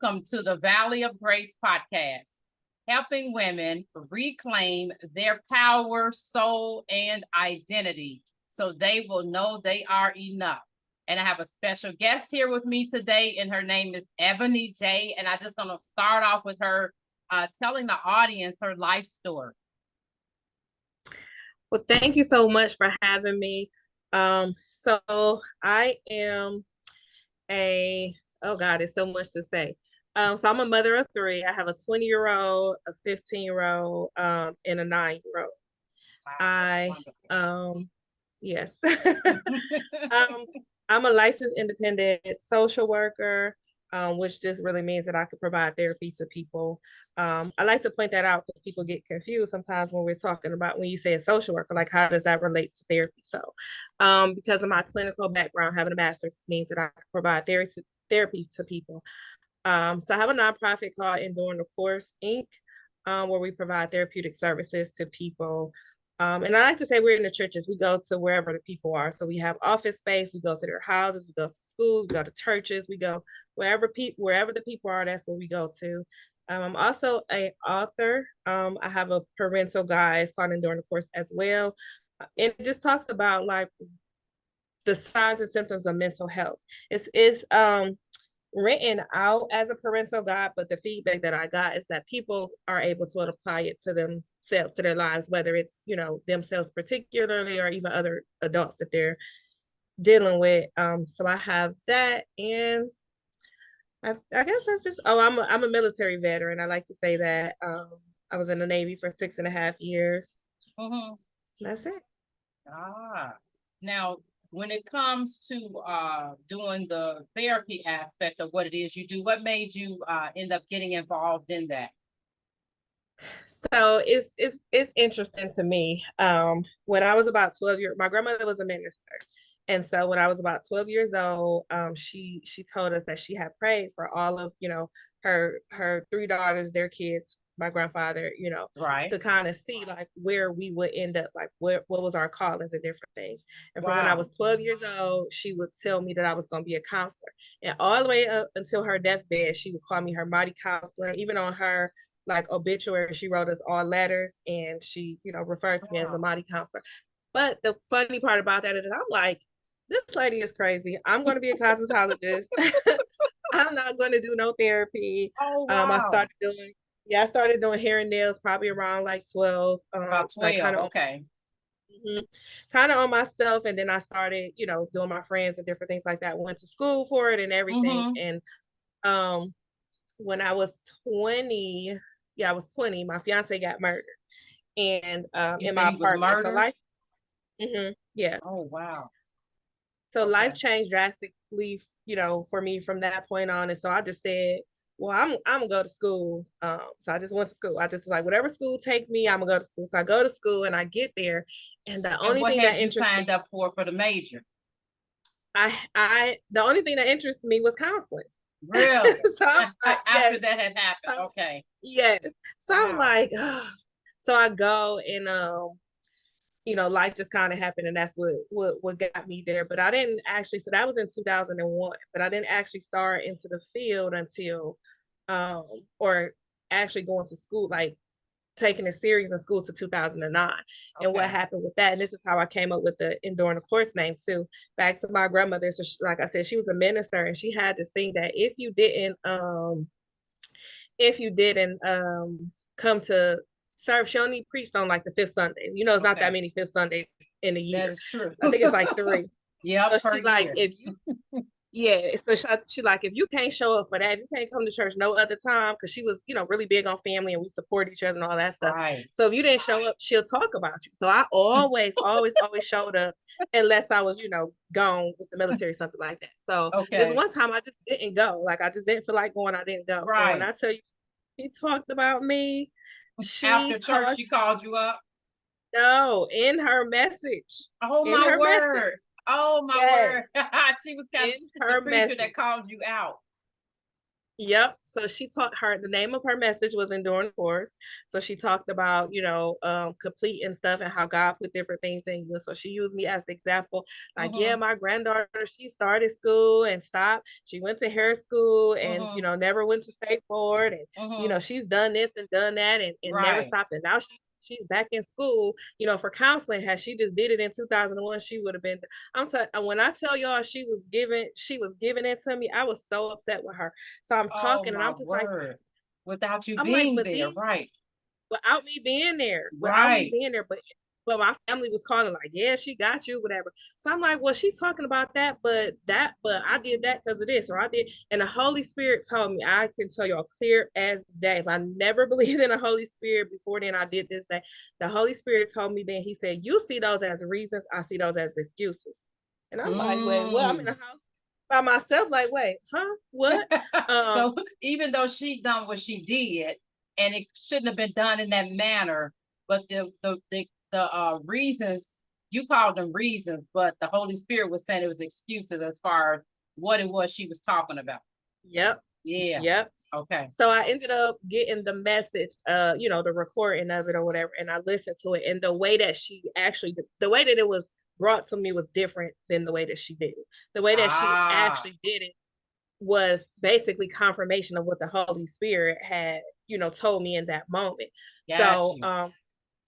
Welcome to the Valley of Grace podcast, helping women reclaim their power, soul, and identity so they will know they are enough. And I have a special guest here with me today, and her name is Ebony J. And I'm just going to start off with her telling the audience her life story. Well, thank you so much for having me. So I am oh God, it's so much to say. So I'm a mother of three. I have a 20-year-old, a 15-year-old, and a 9-year-old. Wow, Yes. I'm a licensed independent social worker, which just really means that I can provide therapy to people. I like to point that out because people get confused sometimes when we're talking about when you say a social worker, like how does that relate to therapy? So, because of my clinical background, having a master's means that I can provide therapy to people. So I have a nonprofit called Enduring the Course, Inc., where we provide therapeutic services to people. And I like to say we're in the churches. We go to wherever the people are. So we have office space. We go to their houses. We go to schools. We go to churches. We go wherever the people are. That's where we go to. I'm also an author. I have a parental guide. It's called Enduring the Course as well. And it just talks about like the signs and symptoms of mental health. It's written out as a parental guide, but the feedback that I got is that people are able to apply it to themselves, to their lives, whether it's, themselves particularly or even other adults that they're dealing with. So I have that, and I guess that's just, I'm a military veteran. I like to say that. I was in the Navy for 6.5 years. Mm-hmm. That's it. Now, when it comes to doing the therapy aspect of what it is you do, what made you end up getting involved in that? So it's interesting to me. When I was about 12 years, my grandmother was a minister. And so when I was about 12 years old, she told us that she had prayed for all of, her three daughters, their kids, my grandfather, right, to kind of see like where we would end up, like what was our callings and different things. And from when I was 12 years old, she would tell me that I was going to be a counselor. And all the way up until her deathbed, she would call me her mighty counselor. Even on her like obituary, she wrote us all letters, and she, referred to me as a mighty counselor. But the funny part about that is I'm like, this lady is crazy. I'm going to be a cosmetologist. I'm not going to do no therapy. Oh, wow. I started doing hair and nails probably around like 12. About 12, like kind of okay. Kind of on myself, and then I started, doing my friends and different things like that. Went to school for it and everything. Mm-hmm. And when I was 20, I was 20, my fiance got murdered. And in my apartment. So life, yeah. Oh, wow. So life changed drastically, for me from that point on. And so I just said, well, I'm gonna go to school. So I just went to school. I just was like, whatever school take me, I'm gonna go to school. So I go to school and I get there. And the only thing that interested me, signed up for the major? The only thing that interested me was counseling. Really? So after that had happened, okay. Yes. So wow. I'm like, so I go and life just kind of happened, and that's what got me there. But I didn't actually, so that was in 2001, but I didn't actually start into the field until or actually going to school, like taking it serious in school, to 2009. Okay. And what happened with that, and this is how I came up with the Enduring the Course name too, back to my grandmother. So she, like I said, she was a minister, and she had this thing that if you didn't come to serve, she only preached on like the fifth Sundays. It's not that many fifth Sundays in a year. That's true. I think it's like 3. Yeah. So she like, if you so she like, if you can't show up for that, if you can't come to church no other time, because she was, really big on family and we support each other and all that stuff. Right. So if you didn't show up, she'll talk about you. So I always showed up, unless I was, gone with the military, something like that. So this one time I just didn't go. Like I just didn't feel like going. I didn't go. Right. And when I tell you, she talked about me. After church, she called you up? No, in her message. Oh, my word. Oh, my word. She was kind of the preacher that called you out. Yep. So she taught her, the name of her message was Enduring the Course. So she talked about, complete and stuff and how God put different things in you. So she used me as the example, like, yeah, Mm-hmm. my granddaughter, she started school and stopped. She went to hair school and, Mm-hmm. never went to state board. And, Mm-hmm. she's done this and done that and never Right. stopped. And now she's back in school, for counseling. Had she just did it in 2001, she would have been. I'm sorry, when I tell y'all she was giving it to me, I was so upset with her. So I'm Oh talking and my I'm just like, word. Without you I'm like, being but there, these right. without me Right. being there, but my family was calling like, yeah, she got you, whatever. So I'm like, well, she's talking about that, but I did that because of this, or I did. And the Holy Spirit told me, I can tell y'all clear as day. If I never believed in the Holy Spirit before then, I did this, that. The Holy Spirit told me then, he said, you see those as reasons, I see those as excuses. And I'm like, wait, what? I'm in the Mm. house by myself, like, wait, huh? What? Um, So even though she done what she did, and it shouldn't have been done in that manner, but the reasons you called them reasons, but the Holy Spirit was saying it was excuses as far as what it was she was talking about. yep, Yeah. yep. Okay. So I ended up getting the message, the recording of it or whatever, and I listened to it. And the way that it was brought to me was different than the way that she did it. The way that she Ah, actually did it was basically confirmation of what the Holy Spirit had, told me in that moment. got So you.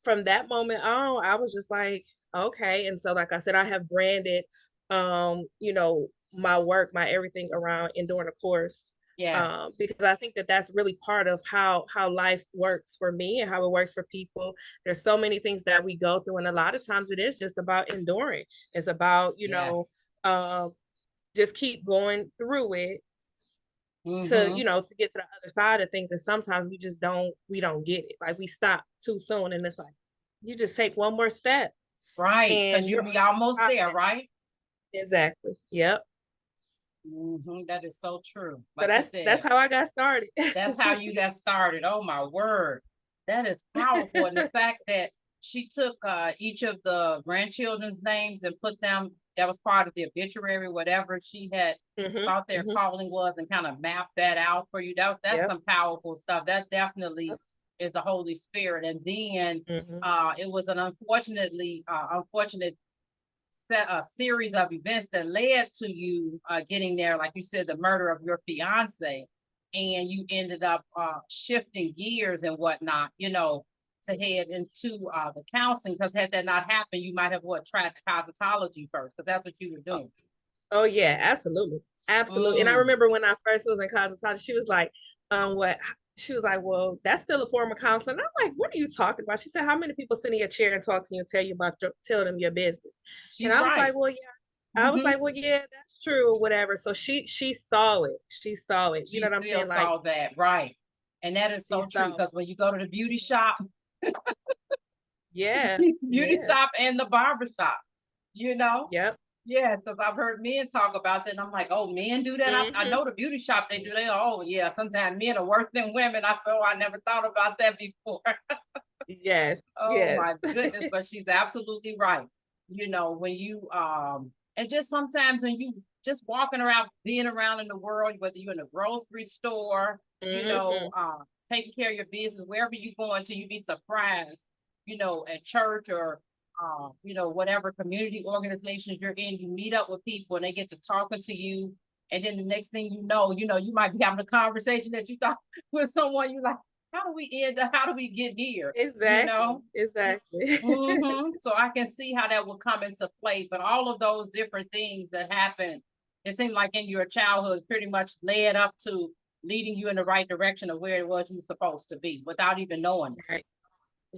from that moment on, I was just like, okay. And so, like I said, I have branded, my work, my everything around enduring the course, Yes. because I think that that's really part of how life works for me and how it works for people. There's so many things that we go through, and a lot of times it is just about enduring. It's about, Yes. um, just keep going through it to Mm-hmm. to get to the other side of things. And sometimes we don't get it, like we stop too soon, and it's like you just take one more step Right. and Because you you're on be the almost other there, side. right? Exactly. Yep. That is so true. So Like you that's said, how I got started. that's how you got started. Oh my word. That is powerful. And the fact that she took each of the grandchildren's names and put them, that was part of the obituary, whatever she had Hmm. thought their Hmm. calling was, and kind of mapped that out for you. That's Yep. some powerful stuff. That definitely is the Holy Spirit. And then Hmm. it was an unfortunate a series of events that led to you getting there, like you said, the murder of your fiance, and you ended up shifting gears and whatnot, to head into the counseling. Because had that not happened, you might have tried the cosmetology first, because that's what you were doing. Oh yeah, absolutely. Absolutely. And I Mm. remember when I first was in cosmetology, she was like, what she was like, well, that's still a form of counseling. I'm like, what are you talking about? She said, how many people sit in your chair and talk to you and tell them your business? And She's I was right. like, well, yeah. I was Hmm. like, well, yeah, that's true or whatever. So she saw it. She saw it. You She know what I'm still saying? Like saw that, right? And that is she so true, saw because it. when you go to the beauty shop, Yeah. beauty Yeah. shop and the barber shop, you know Yep. Yeah, because I've heard men talk about that, and I'm like, oh, men do that. I Hmm. know the beauty shop they do. Oh, yeah. Sometimes men are worse than women. I never thought about that before. Yes. Oh Yes. my goodness, but she's absolutely right. When you and just sometimes when you just walking around, being around in the world, whether you're in a grocery store, Hmm. taking care of your business, wherever you going to, you be surprised, at church or whatever community organizations you're in, you meet up with people and they get to talking to you. And then the next thing you might be having a conversation that you thought with someone you like, how do we get here? You Exactly. know? Exactly. So I can see how that will come into play. But all of those different things that happen, it seemed like in your childhood pretty much led up to leading you in the right direction of where it was you were supposed to be without even knowing. Right.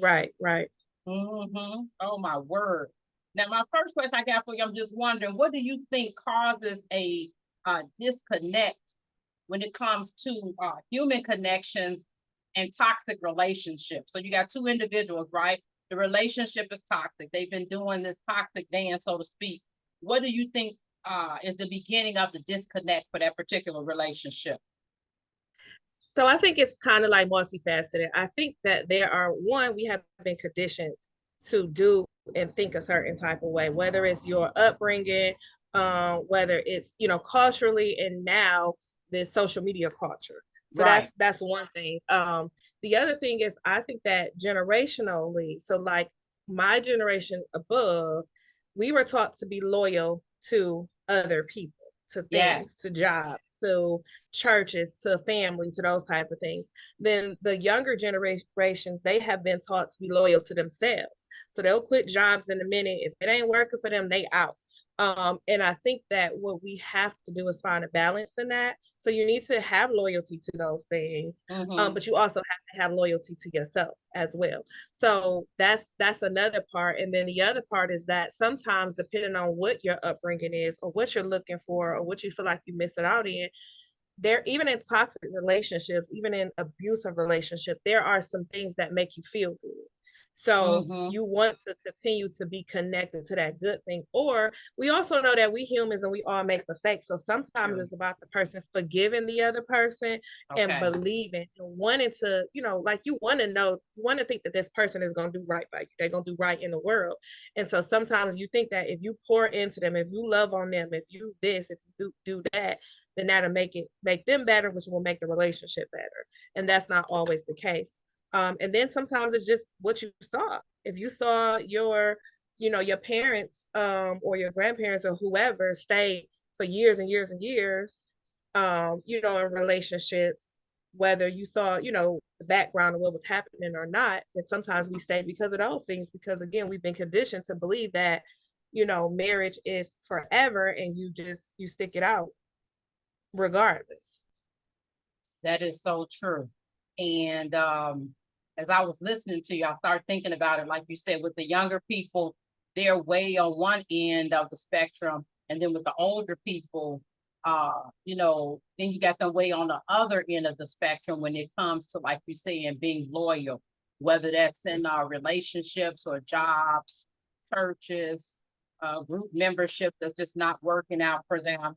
Right. Right. Oh my word. Now, my first question I got for you, I'm just wondering, what do you think causes a disconnect when it comes to human connections and toxic relationships? So you got two individuals, right? The relationship is toxic. They've been doing this toxic dance, so to speak. What do you think is the beginning of the disconnect for that particular relationship? So I think it's kind of like multifaceted. I think that we have been conditioned to do and think a certain type of way, whether it's your upbringing, whether it's, culturally and now this social media culture. So Right. that's one thing. The other thing is I think that generationally, so like my generation above, we were taught to be loyal to other people, to things, to Yes. jobs, to churches, to families, to those type of things. Then the younger generations, they have been taught to be loyal to themselves. So they'll quit jobs in a minute. If it ain't working for them, they out. And I think that what we have to do is find a balance in that. So you need to have loyalty to those things, Mm-hmm. but you also have to have loyalty to yourself as well. So that's another part. And then the other part is that sometimes, depending on what your upbringing is, or what you're looking for, or what you feel like you're missing out in, there, even in toxic relationships, even in abusive relationships, there are some things that make you feel good. So Mm-hmm. you want to continue to be connected to that good thing. Or we also know that we humans and we all make mistakes. So sometimes True. it's about the person forgiving the other person and Okay. believing and wanting to, like you want to know, you want to think that this person is going to do right by you. They're going to do right in the world. And so sometimes you think that if you pour into them, if you love on them, if you this, if you do that, then that'll make them better, which will make the relationship better. And that's not always the case. And then sometimes it's just what you saw. If you saw your parents or your grandparents or whoever stay for years and years and years, in relationships, whether you saw, the background of what was happening or not, that sometimes we stay because of those things, because again, we've been conditioned to believe that, marriage is forever and you stick it out regardless. That is so true. And as I was listening to you, I started thinking about it, like you said, with the younger people, they're way on one end of the spectrum. And then with the older people, then you got them way on the other end of the spectrum when it comes to, like you say, and being loyal, whether that's in relationships or jobs, churches, group membership that's just not working out for them,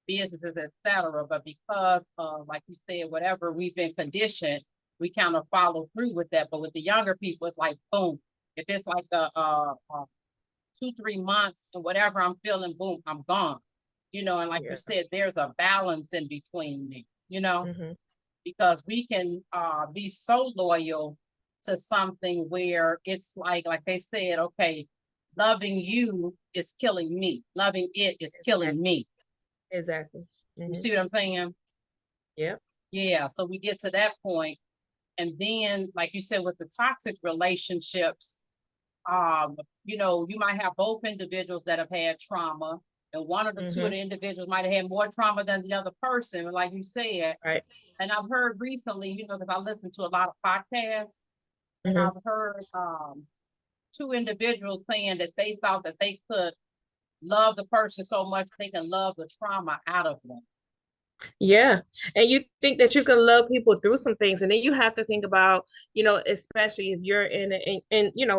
businesses, etc. But because like you said, whatever we've been conditioned, we kind of follow through with that. But with the younger people, it's like boom. If it's like the 2, 3 months and whatever I'm feeling, boom, I'm gone. And like you Yeah. said, there's a balance in between them, Hmm. because we can be so loyal to something where it's like they said, okay, loving you is killing me. Loving it is killing Exactly. me. Exactly. You Hmm. see what I'm saying? Yeah. Yeah. So we get to that point, and then, like you said, with the toxic relationships, you might have both individuals that have had trauma, and one of the two of Hmm. the individuals might have had more trauma than the other person, like you said. Right. And I've heard recently, because I listen to a lot of podcasts, and Hmm. I've heard two individuals saying that they thought that they could love the person so much they can love the trauma out of them. Yeah. And you think that you can love people through some things. And then you have to think about, especially if you're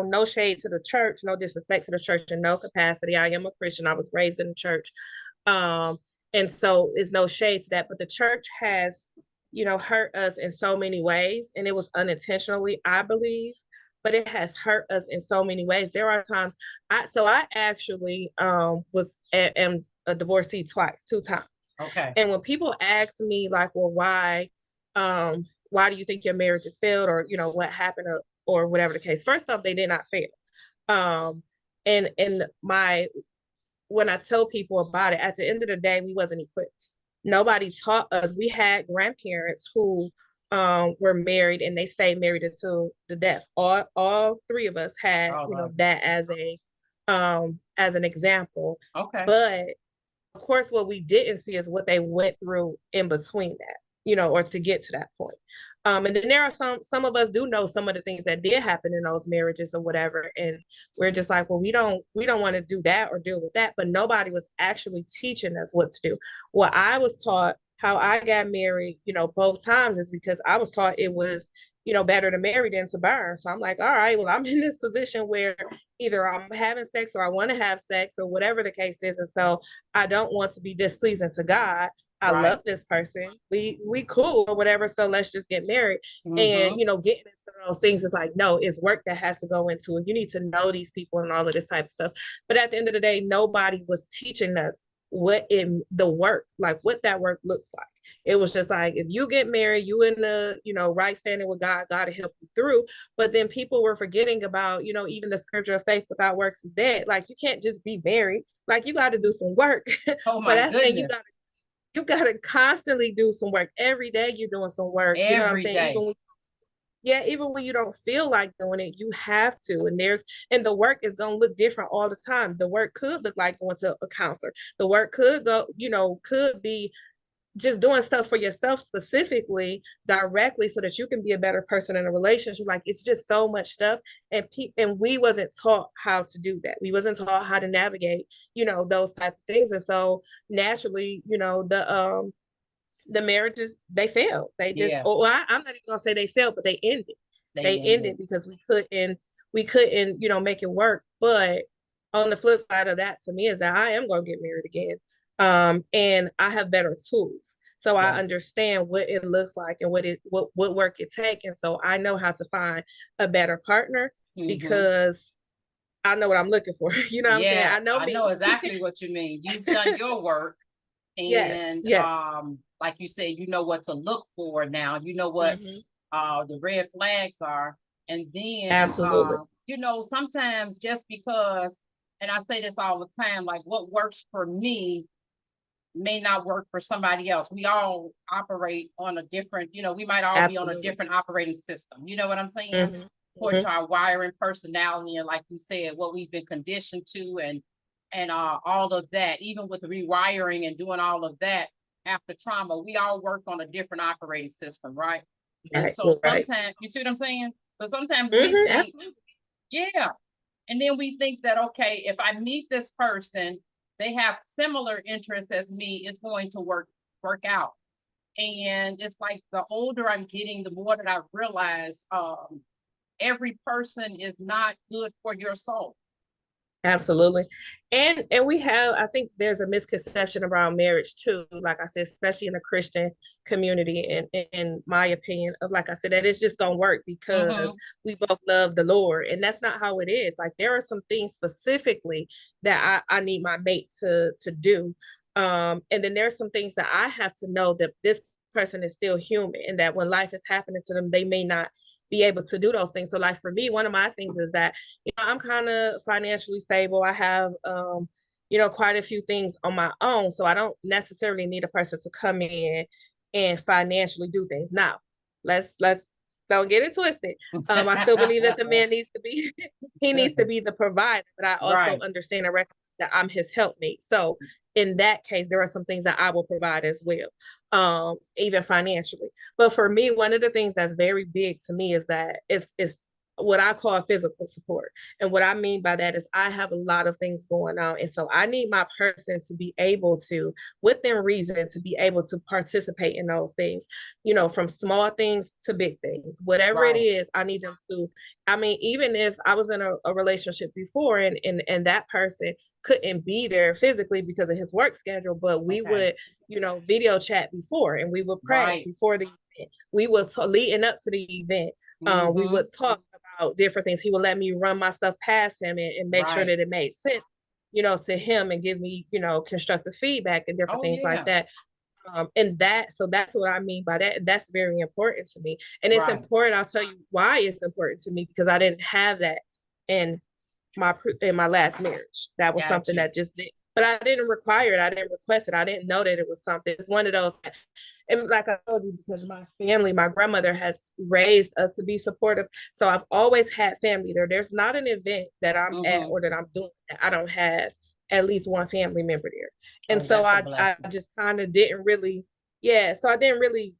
no shade to the church, no disrespect to the church in no capacity. I am a Christian. I was raised in the church. Um, and so it's no shade to that. But the church has, hurt us in so many ways. And it was unintentionally, I believe, but it has hurt us in so many ways. There are times I actually am a divorcee twice, 2 times. Okay. And when people ask me like, well, why do you think your marriage has failed, or what happened, or whatever the case? First off, they did not fail. Um, and my when I tell people about it, at the end of the day, we wasn't equipped. Nobody taught us. We had grandparents who were married and they stayed married until the death. All three of us had, Oh, that as an example. okay. But of course, what we didn't see is what they went through in between that, or to get to that point. And then there are some of us do know some of the things that did happen in those marriages or whatever, and we're just like, well, we don't want to do that or deal with that. But nobody was actually teaching us what to do. What I was taught, how I got married, both times, is because I was taught it was, better to marry than to burn. So I'm like, all right, well, I'm in this position where either I'm having sex or I want to have sex or whatever the case is. And so I don't want to be displeasing to God. I Right. love this person. We cool or whatever. So let's just get married. And Mm-hmm. getting into those things is like, no, it's work that has to go into it. You need to know these people and all of this type of stuff. But at the end of the day, nobody was teaching us the work, like what that work looks like. It was just like, if you get married, you in the, right standing with God, God to help you through. But then people were forgetting about, even the scripture of faith without works is dead. Like, you can't just be married. Like, you got to do some work. Oh For my that saying, goodness. you got to constantly do some work. Every day you're doing some work. You know what I'm Every saying? day. Even when you don't feel like doing it, you have to. And the work is going to look different all the time. The work could look like going to a counselor. The work could be just doing stuff for yourself specifically, directly, so that you can be a better person in a relationship. Like, it's just so much stuff. And we wasn't taught how to do that. We wasn't taught how to navigate, those type of things. And so naturally, the marriages, they failed. They just, Yes. I'm not even gonna say they failed, but they ended. They They ended because we couldn't, make it work. But on the flip side of that, to me, is that I am gonna get married again. And I have better tools. So I Yes. understand what it looks like and what work it takes. And so I know how to find a better partner Mm-hmm. because I know what I'm looking for. You know what I'm saying? I Yes, know I know me. exactly what you mean. You've done your work, Yes, and yes. like you said, you know what to look for now. You know what Hmm. the red flags are. And then Absolutely. sometimes just because, and I say this all the time, like what works for me may not work for somebody else. We all operate on a different, we might all be on a Absolutely. different operating system. You know what I'm saying? Hmm. According to our wiring, personality, and like you said, what we've been conditioned to, and all of that. Even with rewiring and doing all of that after trauma, we all work on a different operating system, right? And Right, so right. sometimes, you see what I'm saying? But sometimes we think, Absolutely. yeah, and then we think that, okay, if I meet this person, they have similar interests as me, it's going to work out. And it's like the older I'm getting, the more that I realize every person is not good for your soul. Absolutely. And I think there's a misconception around marriage too, like I said, especially in the Christian community, and in my opinion, of, like I said, that it's just gonna work because Mm-hmm. we both love the Lord. And that's not how it is. Like, there are some things specifically that I need my mate to do. And then there's some things that I have to know that this person is still human, and that when life is happening to them, they may not be able to do those things. So, like, for me, one of my things is that, I'm kind of financially stable. I have, quite a few things on my own. So I don't necessarily need a person to come in and financially do things. Now, let's don't get it twisted. I still believe that the man needs to be, he needs to be the provider, but I also Right. understand and recognize that I'm his helpmate. So in that case, there are some things that I will provide as well, even financially. But for me, one of the things that's very big to me is that it's what I call physical support. And what I mean by that is, I have a lot of things going on. And so I need my person to be able to, within reason, to be able to participate in those things, from small things to big things, whatever it Right. is, I need them to. I mean, even if I was in a relationship before, and that person couldn't be there physically because of his work schedule, but we Okay. would, video chat before, and we would pray Right. before the event. We would leading up to the event. We Mm-hmm. would talk about different things. He would let me run my stuff past him, and make sure Right. that it made sense, to him, and give me, constructive feedback and different Oh things like yeah. that. So that's what I mean by that. That's very important to me. And it's Right. important. I'll tell you why it's important to me, because I didn't have that in my last marriage. That was Got something you. that just did. But I didn't require it. I didn't request it. I didn't know that it was something. It's one of those, and like I told you, because my family, my grandmother has raised us to be supportive. So I've always had family there. There's not an event that I'm at Mm-hmm. or that I'm doing that I don't have at least one family member there. And Oh, so that's a I blessing. just kind of didn't really, yeah. So I didn't really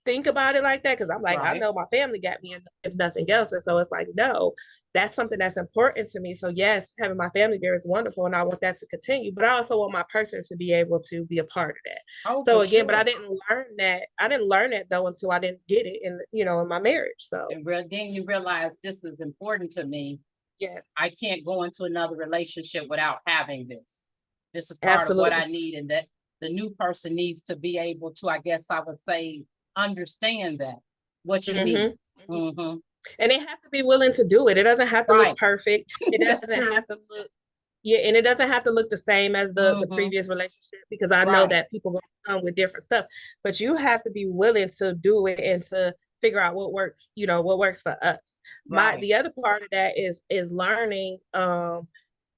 think about it like that, because I'm like, I Right. know my family got me, if nothing else. And so it's like, no, that's something that's important to me. So yes, having my family there is wonderful, and I want that to continue. But I also want my person to be able to be a part of that. Oh, for So again, but I sure. didn't learn that. I didn't learn that though until I didn't get it in my marriage. So And then you realize this is important to me. yes, I can't go into another relationship without having this. This is part of what I absolutely. need, and that the new person needs to be able to, I guess I would say, understand that what you need. Hmm. Mm-hmm. And they have to be willing to do it. It doesn't have to look Right. perfect. It That's doesn't true. have to look Yeah, and it doesn't have to look the same as the Mm-hmm. previous relationship, because I know Right. that people going to come with different stuff, but you have to be willing to do it and to figure out what works, what works for us. Right. The other part of that is learning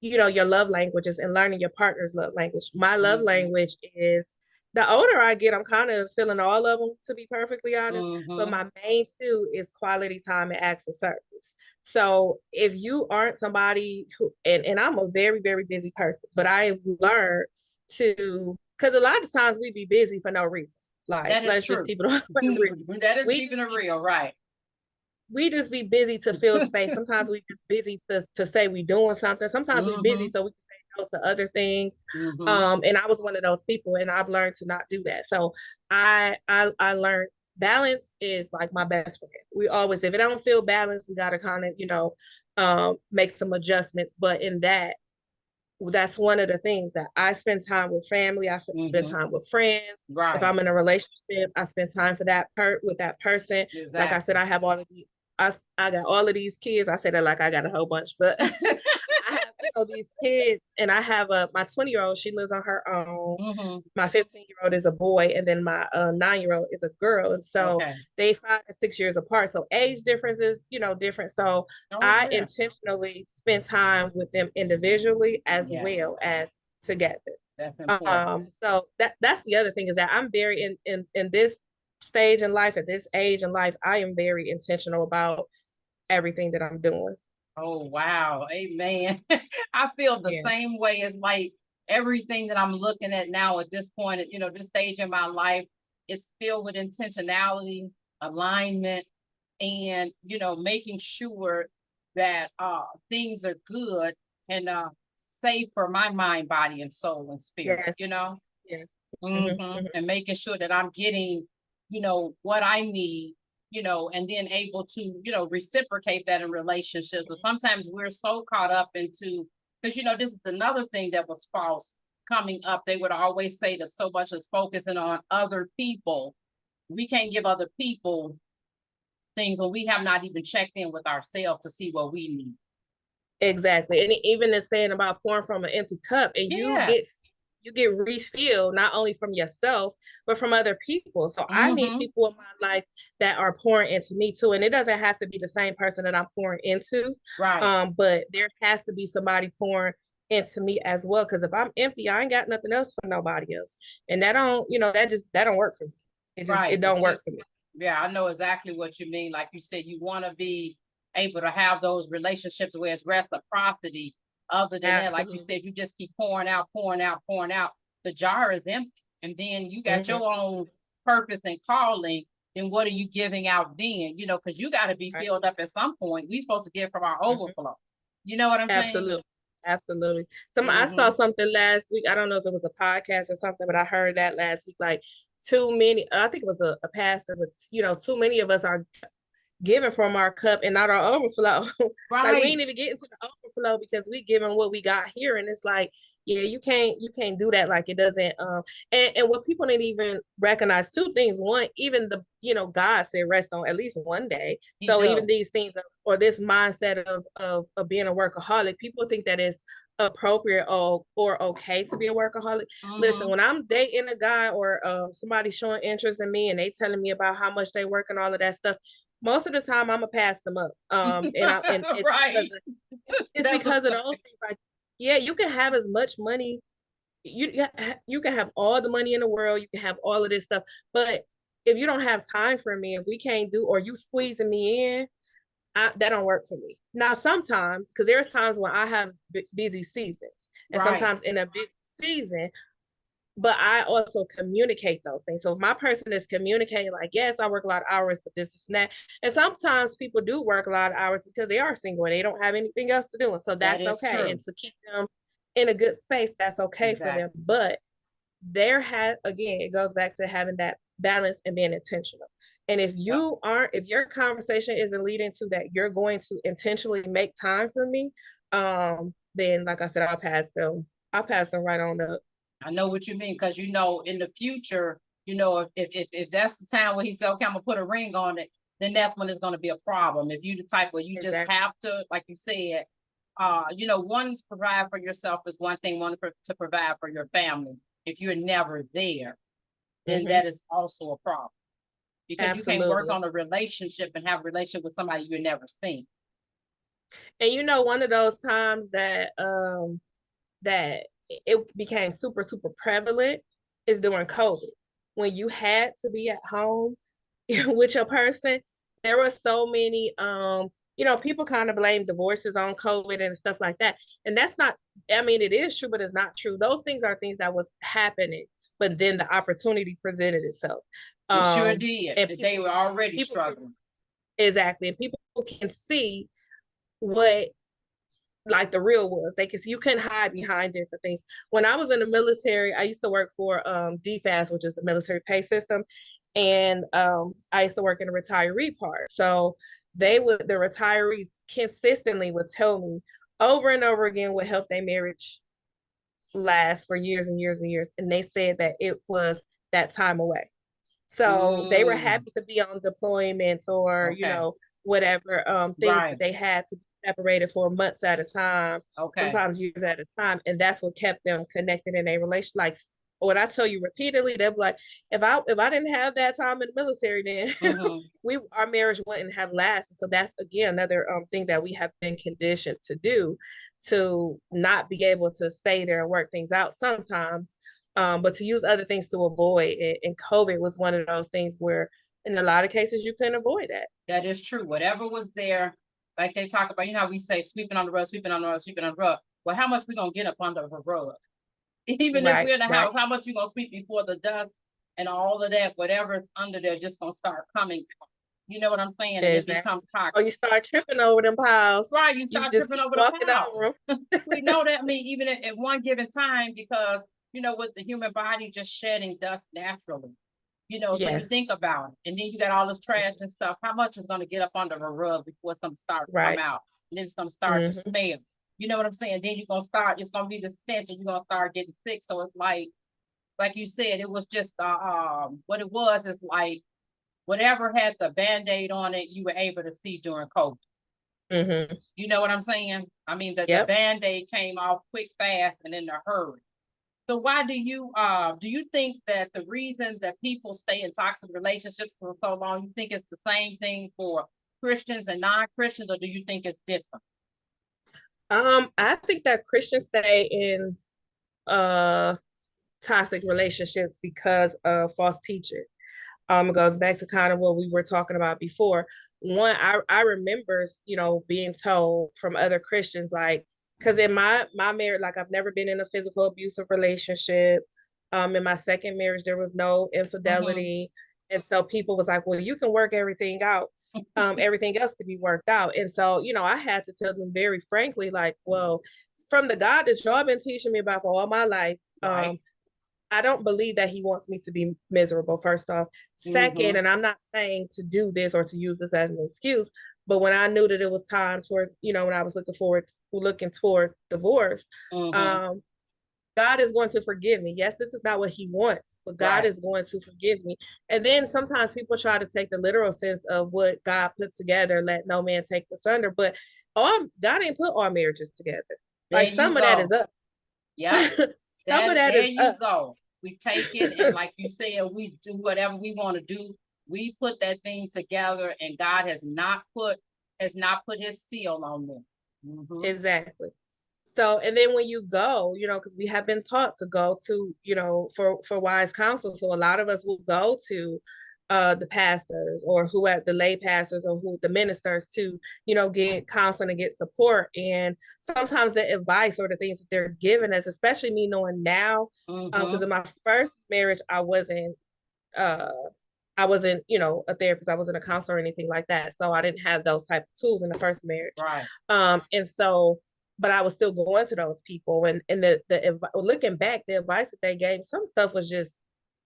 your love languages and learning your partner's love language. My love Mm-hmm. language is, the older I get, I'm kind of feeling all of them, to be perfectly honest, but Mm-hmm. my main two is quality time and acts of service. So if you aren't somebody who, and I'm a very, very busy person, but I have learned to, because a lot of times we be busy for no reason. Like, That is let's just true. keep it on for the real. That is We keeping it real, right? we just be busy to fill space. Sometimes we just busy to say we doing something. Sometimes we busy Mm-hmm. so we can say no to other things. Mm-hmm. And I was one of those people, and I've learned to not do that. So I learned balance is like my best friend. We always, if it don't feel balanced, we gotta kind of, make some adjustments. But in that, that's one of the things that I spend time with family. I spend Mm-hmm. time with friends. If Right. I'm in a relationship, I spend time for with that person. Like I said, Exactly. I have all of these. I got all of these kids. I said that like I got a whole bunch, but I have, these kids, and I have my 20-year-old. She lives on her own. Mm-hmm. My 15-year-old is a boy, and then my 9-year-old is a girl. And so Okay. they 5 and 6 years apart. So age difference is, different. So Oh I yeah. intentionally spend time with them individually as Yes. well as together. That's important. So that's the other thing, is that I'm very in this stage in life, at this age in life, I am very intentional about everything that I'm doing. Oh wow. Amen. I feel the Yeah. same way as like everything that I'm looking at now at this point, this stage in my life, it's filled with intentionality, alignment, and making sure that things are good and safe for my mind, body, and soul and spirit, Yes. Yes. and making sure that I'm getting what I need, and then able to reciprocate that in relationships. But sometimes we're so caught up into, because this is another thing that was false coming up. They would always say that so much is focusing on other people. We can't give other people things when we have not even checked in with ourselves to see what we need. Exactly. And even the saying about pouring from an empty cup, and Yes. you get refilled not only from yourself but from other people. So I need Mm-hmm. people in my life that are pouring into me too. And it doesn't have to be the same person that I'm pouring into. Right. But there has to be somebody pouring into me as well. Because if I'm empty, I ain't got nothing else for nobody else. And that don't, that don't work for me. Right. It It's don't work for just, me. yeah, I know exactly what you mean. Like you said, you want to be able to have those relationships where it's reciprocity. Other than that, like you Absolutely. said, you just keep pouring out, pouring out, pouring out. The jar is empty. And then you got Hmm. your own purpose and calling. Then what are you giving out then? Because you got to be Right. filled up at some point. We're supposed to get from our Hmm. overflow. You know what I'm saying? Absolutely. Absolutely. I saw Mm-hmm. something last week. I don't know if it was a podcast or something, but I heard that last week. Like, too many, I think it was a pastor, but too many of us are giving from our cup and not our overflow. Like, we Right. ain't even getting to the overflow because we giving what we got here. And it's like, yeah, you can't do that. Like, it doesn't and what people didn't even recognize, two things. One, even God said rest on at least one day. He So even these does. things, or this mindset of being a workaholic, people think that it's appropriate or okay to be a workaholic. Listen, Mm-hmm. when I'm dating a guy or somebody showing interest in me and they telling me about how much they work and all of that stuff, most of the time I'm gonna pass them up. And Right. it's That's a because of those things. Like, yeah, you can have as much money, you can have all the money in the world, you can have all of this stuff, but if you don't have time for me, if we can't do, or you squeezing me in, that don't work for me. Now, sometimes, because there's times when I have busy seasons, and right. sometimes in a busy season, but I also communicate those things. So if my person is communicating, like, yes, I work a lot of hours, but this is that. And sometimes people do work a lot of hours because they are single and they don't have anything else to do. And so That that's is okay. And true. to keep them in a good space, that's okay for them. Exactly. But again, it goes back to having that balance and being intentional. And Yep. if your conversation isn't leading to that, you're going to intentionally make time for me, then like I said, I'll pass them right on up. I know what you mean, because in the future, if that's the time where he said, okay, I'm gonna put a ring on it, then that's when it's gonna be a problem. If you the type where you just Exactly. have to, like you said, one's provide for yourself is one thing, to provide for your family. If you're never there, then that is also a problem. Because you can't work Absolutely. on a relationship and have a relationship with somebody you've never seen. And one of those times that that it became super, super prevalent is during COVID. When you had to be at home with your person, there were so many people kind of blame divorces on COVID and stuff like that. And that's not, I mean, it is true, but it's not true. Those things are things that was happening, but then the opportunity presented itself. It sure did. And they were already struggling. Exactly. And people can see what like the real was. They could see, you couldn't hide behind different things. When I was in the military, I used to work for DFAS, which is the military pay system. And I used to work in the retiree part. So the retirees consistently would tell me over and over again what helped their marriage last for years and years and years. And they said that it was that time away. So they were happy to be on deployments or, whatever things that they had to be separated for months at a time, sometimes years at a time. And that's what kept them connected in a relation. Like when I tell you repeatedly, they'll be like, if I didn't have that time in the military, then our marriage wouldn't have lasted. So that's again another thing that we have been conditioned to do, to not be able to stay there and work things out sometimes. But to use other things to avoid it. And COVID was one of those things where in a lot of cases you couldn't avoid that. That is true. Whatever was there, like they talk about, how we say sweeping on the rug, sweeping on the rug, sweeping on the rug. Well, how much we gonna get up under the rug? Even if we're in the house, how much you gonna sweep before the dust and all of that, whatever's under there just gonna start coming. You know what I'm saying? And it becomes toxic. Or you start tripping over them piles. Right, you start tripping over the piles. We know that. I mean, even at one given time, because with the human body just shedding dust naturally. So you think about it. And then you got all this trash and stuff. How much is going to get up under the rug before it's going to start to come out? And then it's going to start to smell. You know what I'm saying? Then you're going to start, it's going to be the stench and you're going to start getting sick. So it's like you said, it was just, what it was is like, whatever had the Band-Aid on it, you were able to see during COVID. You know what I'm saying? I mean, the Band-Aid came off quick, fast, and in a hurry. So why do you think that the reason that people stay in toxic relationships for so long, you think it's the same thing for Christians and non-Christians, or do you think it's different? I think that Christians stay in toxic relationships because of false teaching. It goes back to kind of what we were talking about before. One, I remember, being told from other Christians, like, because in my marriage, like I've never been in a physical abusive relationship. In my second marriage, there was no infidelity. And so people was like, well, you can work everything out. Everything else could be worked out. And so, I had to tell them very frankly, like, well, from the God that y'all been teaching me about for all my life, I don't believe that he wants me to be miserable, first off. Second, and I'm not saying to do this or to use this as an excuse, but when I knew that it was time towards, when I was looking towards divorce, God is going to forgive me. Yes, this is not what he wants, but God is going to forgive me. And then sometimes people try to take the literal sense of what God put together, let no man take asunder. But God ain't put all marriages together. Like some of that is up. Yeah. Some of that is up. Go. We take it, and like you said, we do whatever we want to do. We put that thing together, and God has not put his seal on them. Exactly. So, and then when you go, because we have been taught to go to, for wise counsel. So a lot of us will go to the pastors or who at the lay pastors or who the ministers to, get counseling and get support. And sometimes the advice or the things that they're giving us, especially me knowing now, because in my first marriage, I wasn't, a therapist. I wasn't a counselor or anything like that. So I didn't have those type of tools in the first marriage. Right. And so, but I was still going to those people, and looking back, the advice that they gave, some stuff was just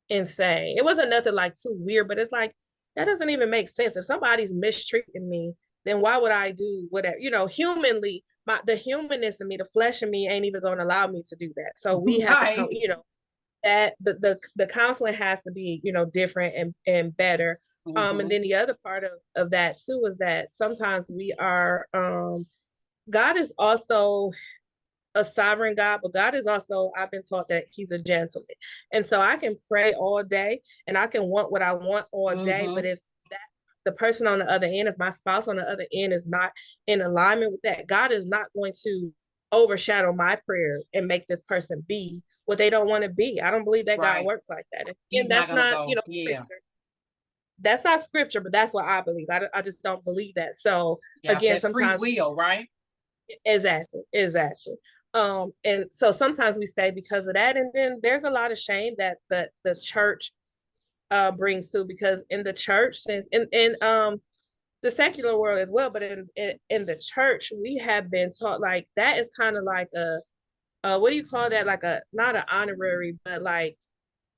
insane. It wasn't nothing like too weird, but it's like, that doesn't even make sense. If somebody's mistreating me, then why would I do whatever? Humanly, the humanness in me, the flesh in me ain't even going to allow me to do that. So we have to come, that the counseling has to be, different and better. And then the other part of that too is that sometimes we are God is also a sovereign God, but God is also, I've been taught that he's a gentleman. And so I can pray all day and I can want what I want all day. But Mm-hmm. if that the person on the other end, if my spouse on the other end is not in alignment with that, God is not going to overshadow my prayer and make this person be what they don't want to be. I don't believe that God Right. works like that. He's And not that's gonna not, go. Yeah. scripture. That's not scripture, but that's what I believe. I just don't believe that. So Yeah. again, That free sometimes will, right? exactly. And so sometimes we stay because of that. And then there's a lot of shame that the church brings to, because in the church, since in the secular world as well, but in the church, we have been taught like that is kind of like a what do you call that? Like a not an honorary, but like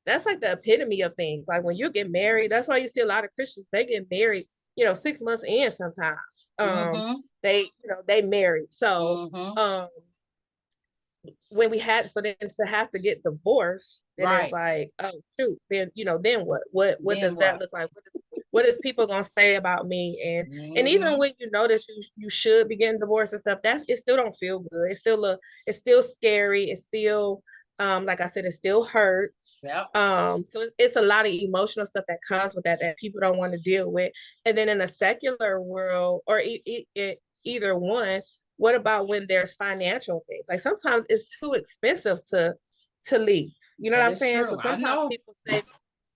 that's like the epitome of things. Like when you get married, that's why you see a lot of Christians, they get married, 6 months in sometimes. Mm-hmm. They married. So Mm-hmm. um when we had so then to have to get divorced, then it's Right. like, oh shoot, then what Then does that what? look like? What is people gonna say about me? And even Mm-hmm. when you know that you should be getting divorced and stuff, it still don't feel good. It's still scary. It's still like I said, it still hurts. Yep. So it's a lot of emotional stuff that comes with that people don't want to deal with. And then in a secular world, or either one, what about when there's financial things? Like sometimes it's too expensive to leave. You know what That I'm is saying? So true. I sometimes know. people say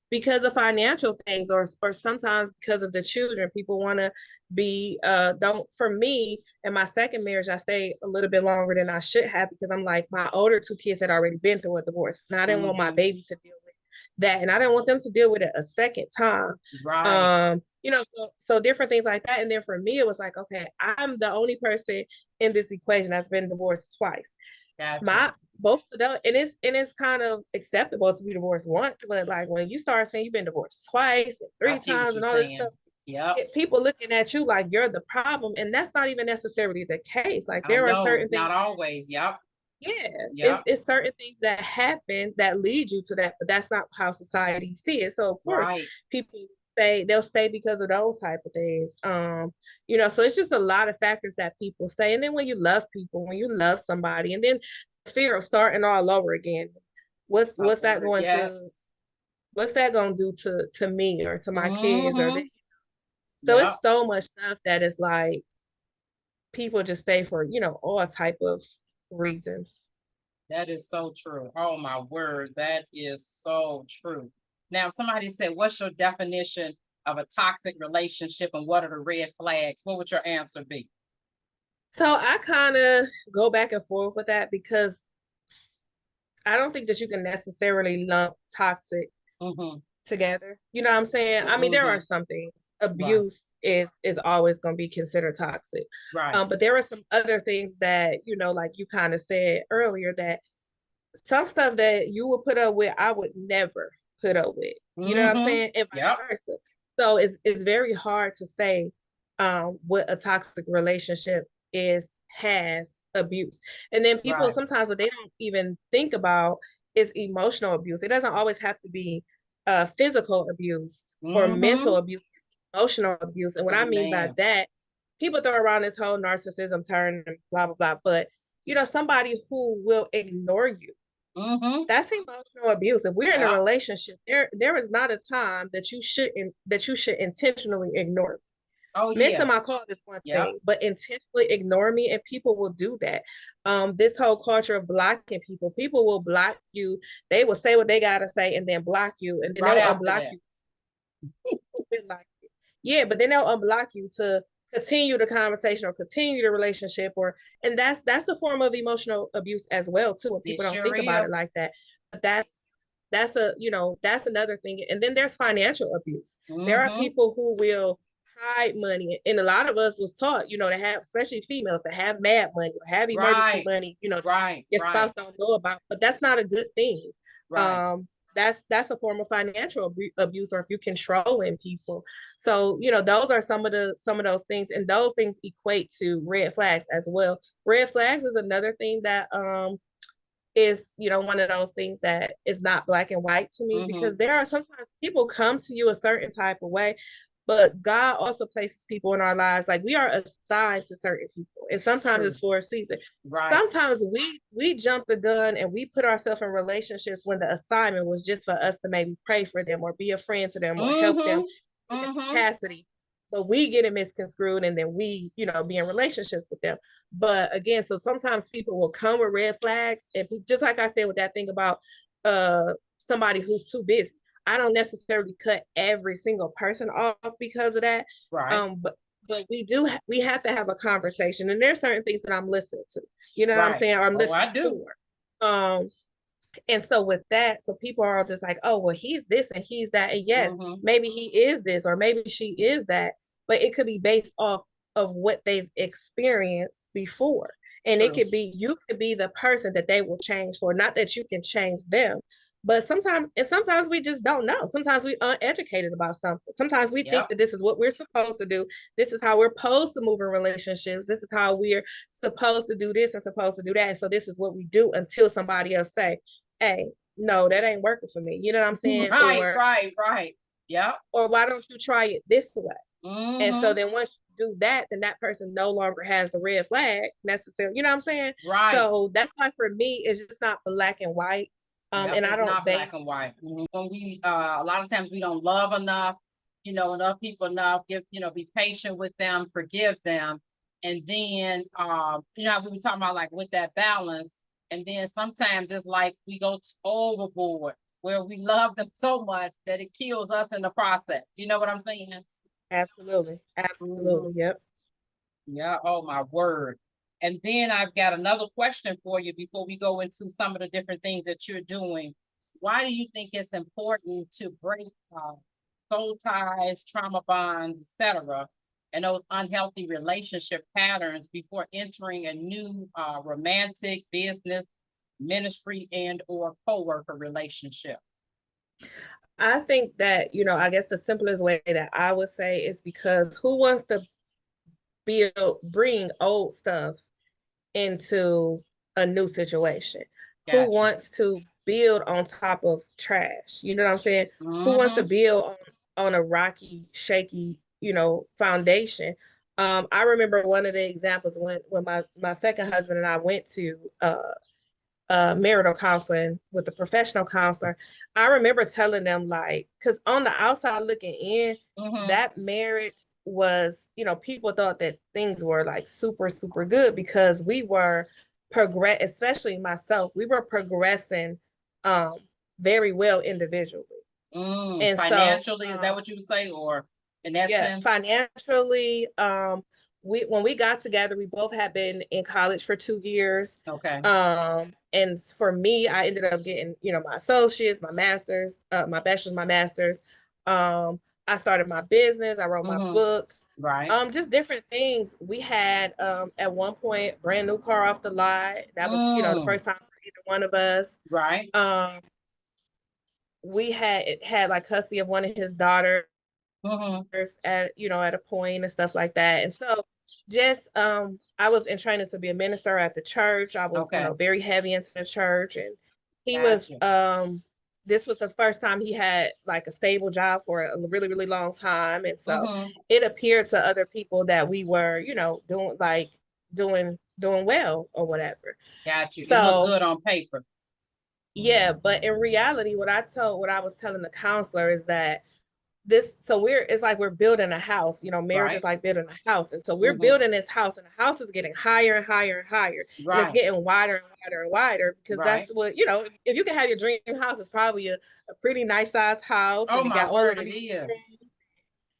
because of financial things, or sometimes because of the children, people want to be don't for me in my second marriage, I stayed a little bit longer than I should have, because I'm like, my older two kids had already been through a divorce and I didn't want my Mm-hmm. baby to deal with that, and I didn't want them to deal with it a second time. Right. So different things like that. And then for me it was like, okay, I'm the only person in this equation that's been divorced twice. Gotcha. My both of those, and it's kind of acceptable to be divorced once, but like when you start saying you've been divorced twice and I three see what times you're and all this stuff, saying. Yep. people looking at you like you're the problem, and that's not even necessarily the case. Like I there are know. certain It's not things, always. Yep. yeah, it's Yep. it's certain things that happen that lead you to that, but that's not how society see it. So of course Right. people they'll stay because of those type of things. So it's just a lot of factors that people say. And then when you love people, when you love somebody, and then fear of starting all over again, what's Oh, what's that going to yes. what's that going to do to me or to my kids, or Mm-hmm. so Yep. it's so much stuff that is like people just stay for all type of reasons. That is so true. Oh my word. That is so true. Now, somebody said, what's your definition of a toxic relationship and what are the red flags? What would your answer be? So I kind of go back and forth with that, because I don't think that you can necessarily lump toxic Mm-hmm. together. You know what I'm saying? I mean, there are Mm-hmm. some things. Right. Abuse is always going to be considered toxic. Right. But there are some other things that, like you kind of said earlier, that some stuff that you would put up with, I would never put up with. You know what I'm Mm-hmm. saying? And vice Yep. versa. So it's very hard to say what a toxic relationship has abuse. And then people Right. sometimes what they don't even think about is emotional abuse. It doesn't always have to be physical abuse or mental Mm-hmm. abuse, emotional abuse. And what I mean by Amen. that, people throw around this whole narcissism term and blah blah blah, but somebody who will ignore you, Mm-hmm. that's emotional abuse. If we're in a Yep. relationship, there is not a time that you should intentionally ignore Oh me. Missing yeah. my call is one Yep. thing, but intentionally ignore me, and people will do that. This whole culture of blocking people will block you. They will say what they gotta say and then block you, and then Right they'll after unblock that. you. Like, yeah, but then they'll unblock you to continue the conversation or continue the relationship, and that's a form of emotional abuse as well too, when It people don't sure think about it is. like that. But that's another thing. And then there's financial abuse. There are Mm-hmm. people who will hide money, and a lot of us was taught, to have, especially females, to have mad money or have emergency Right. money, Right. your spouse Right. don't know about, but that's not a good thing. Right. That's a form of financial abuse, or if you're controlling people. So those are some of those things, and those things equate to red flags as well. Red flags is another thing that is one of those things that is not black and white to me, Mm-hmm. because there are sometimes people come to you a certain type of way, But God also places people in our lives. Like we are assigned to certain people. And sometimes True. it's for a season. Right. Sometimes we jump the gun and we put ourselves in relationships when the assignment was just for us to maybe pray for them or be a friend to them or help them in the capacity. But we get it misconstrued and then we, be in relationships with them. But again, so sometimes people will come with red flags. And just like I said with that thing about somebody who's too busy. I don't necessarily cut every single person off because of that. Right. But we have to have a conversation. And there's certain things that I'm listening to. You know what I'm Right. saying? Or I'm Oh, listening I do. for. And so with that, so people are all just like, oh, well, he's this and he's that. And yes, maybe he is this or maybe she is that, but it could be based off of what they've experienced before. And True. it could be, you could be the person that they will change for, not that you can change them. But sometimes we just don't know. Sometimes we uneducated about something. Sometimes we think that this is what we're supposed to do. This is how we're supposed to move in relationships. This is how we're supposed to do this and supposed to do that. And so this is what we do until somebody else say, hey, no, that ain't working for me. You know what I'm saying? Right. Yep. Or why don't you try it this way? And so then once you do that, then that person no longer has the red flag necessarily. You know what I'm saying? Right. So that's why for me, it's just not black and white. And I don't not black and white. When we a lot of times we don't love enough, enough people enough, be patient with them, forgive them. And then we were talking about like with that balance. And then sometimes it's like we go overboard where we love them so much that it kills us in the process. You know what I'm saying? Absolutely. Yep. Yeah. Oh my word. And then I've got another question for you before we go into some of the different things that you're doing. Why do you think it's important to break soul ties, trauma bonds, etc., and those unhealthy relationship patterns before entering a new romantic, business, ministry, and or co-worker relationship? I think that, I guess the simplest way that I would say is because who wants to bring old stuff into a new situation? Who wants to build on top of trash? You know what I'm saying? Who wants to build on a rocky, shaky, foundation? I remember one of the examples when my second husband and I went to marital counseling with a professional counselor. I remember telling them like, because on the outside looking in, that marriage was, people thought that things were like super, super good because we were especially myself, we were progressing very well individually. And financially, is that what you would say, or in that sense? Financially, when we got together, we both had been in college for 2 years. Okay. And for me, I ended up getting, my associates, my master's, my bachelor's, my master's. I started my business. I wrote my book. Right. Just different things. We had at one point brand new car off the lot. That was, the first time for either one of us. Right. We had like custody of one of his daughters at at a point and stuff like that. And so just I was in training to be a minister at the church. I was very heavy into the church, and he was this was the first time he had like a stable job for a really, really long time. And so it appeared to other people that we were, doing well or whatever. Got you. So it looked good on paper. Yeah, but in reality, what I was telling the counselor is that it's like we're building a house, marriage is like building a house. And so we're building this house, and the house is getting higher and higher and higher. And it's getting wider and wider and wider because that's what, if you can have your dream house, it's probably a pretty nice sized house. Oh, and my word, it is.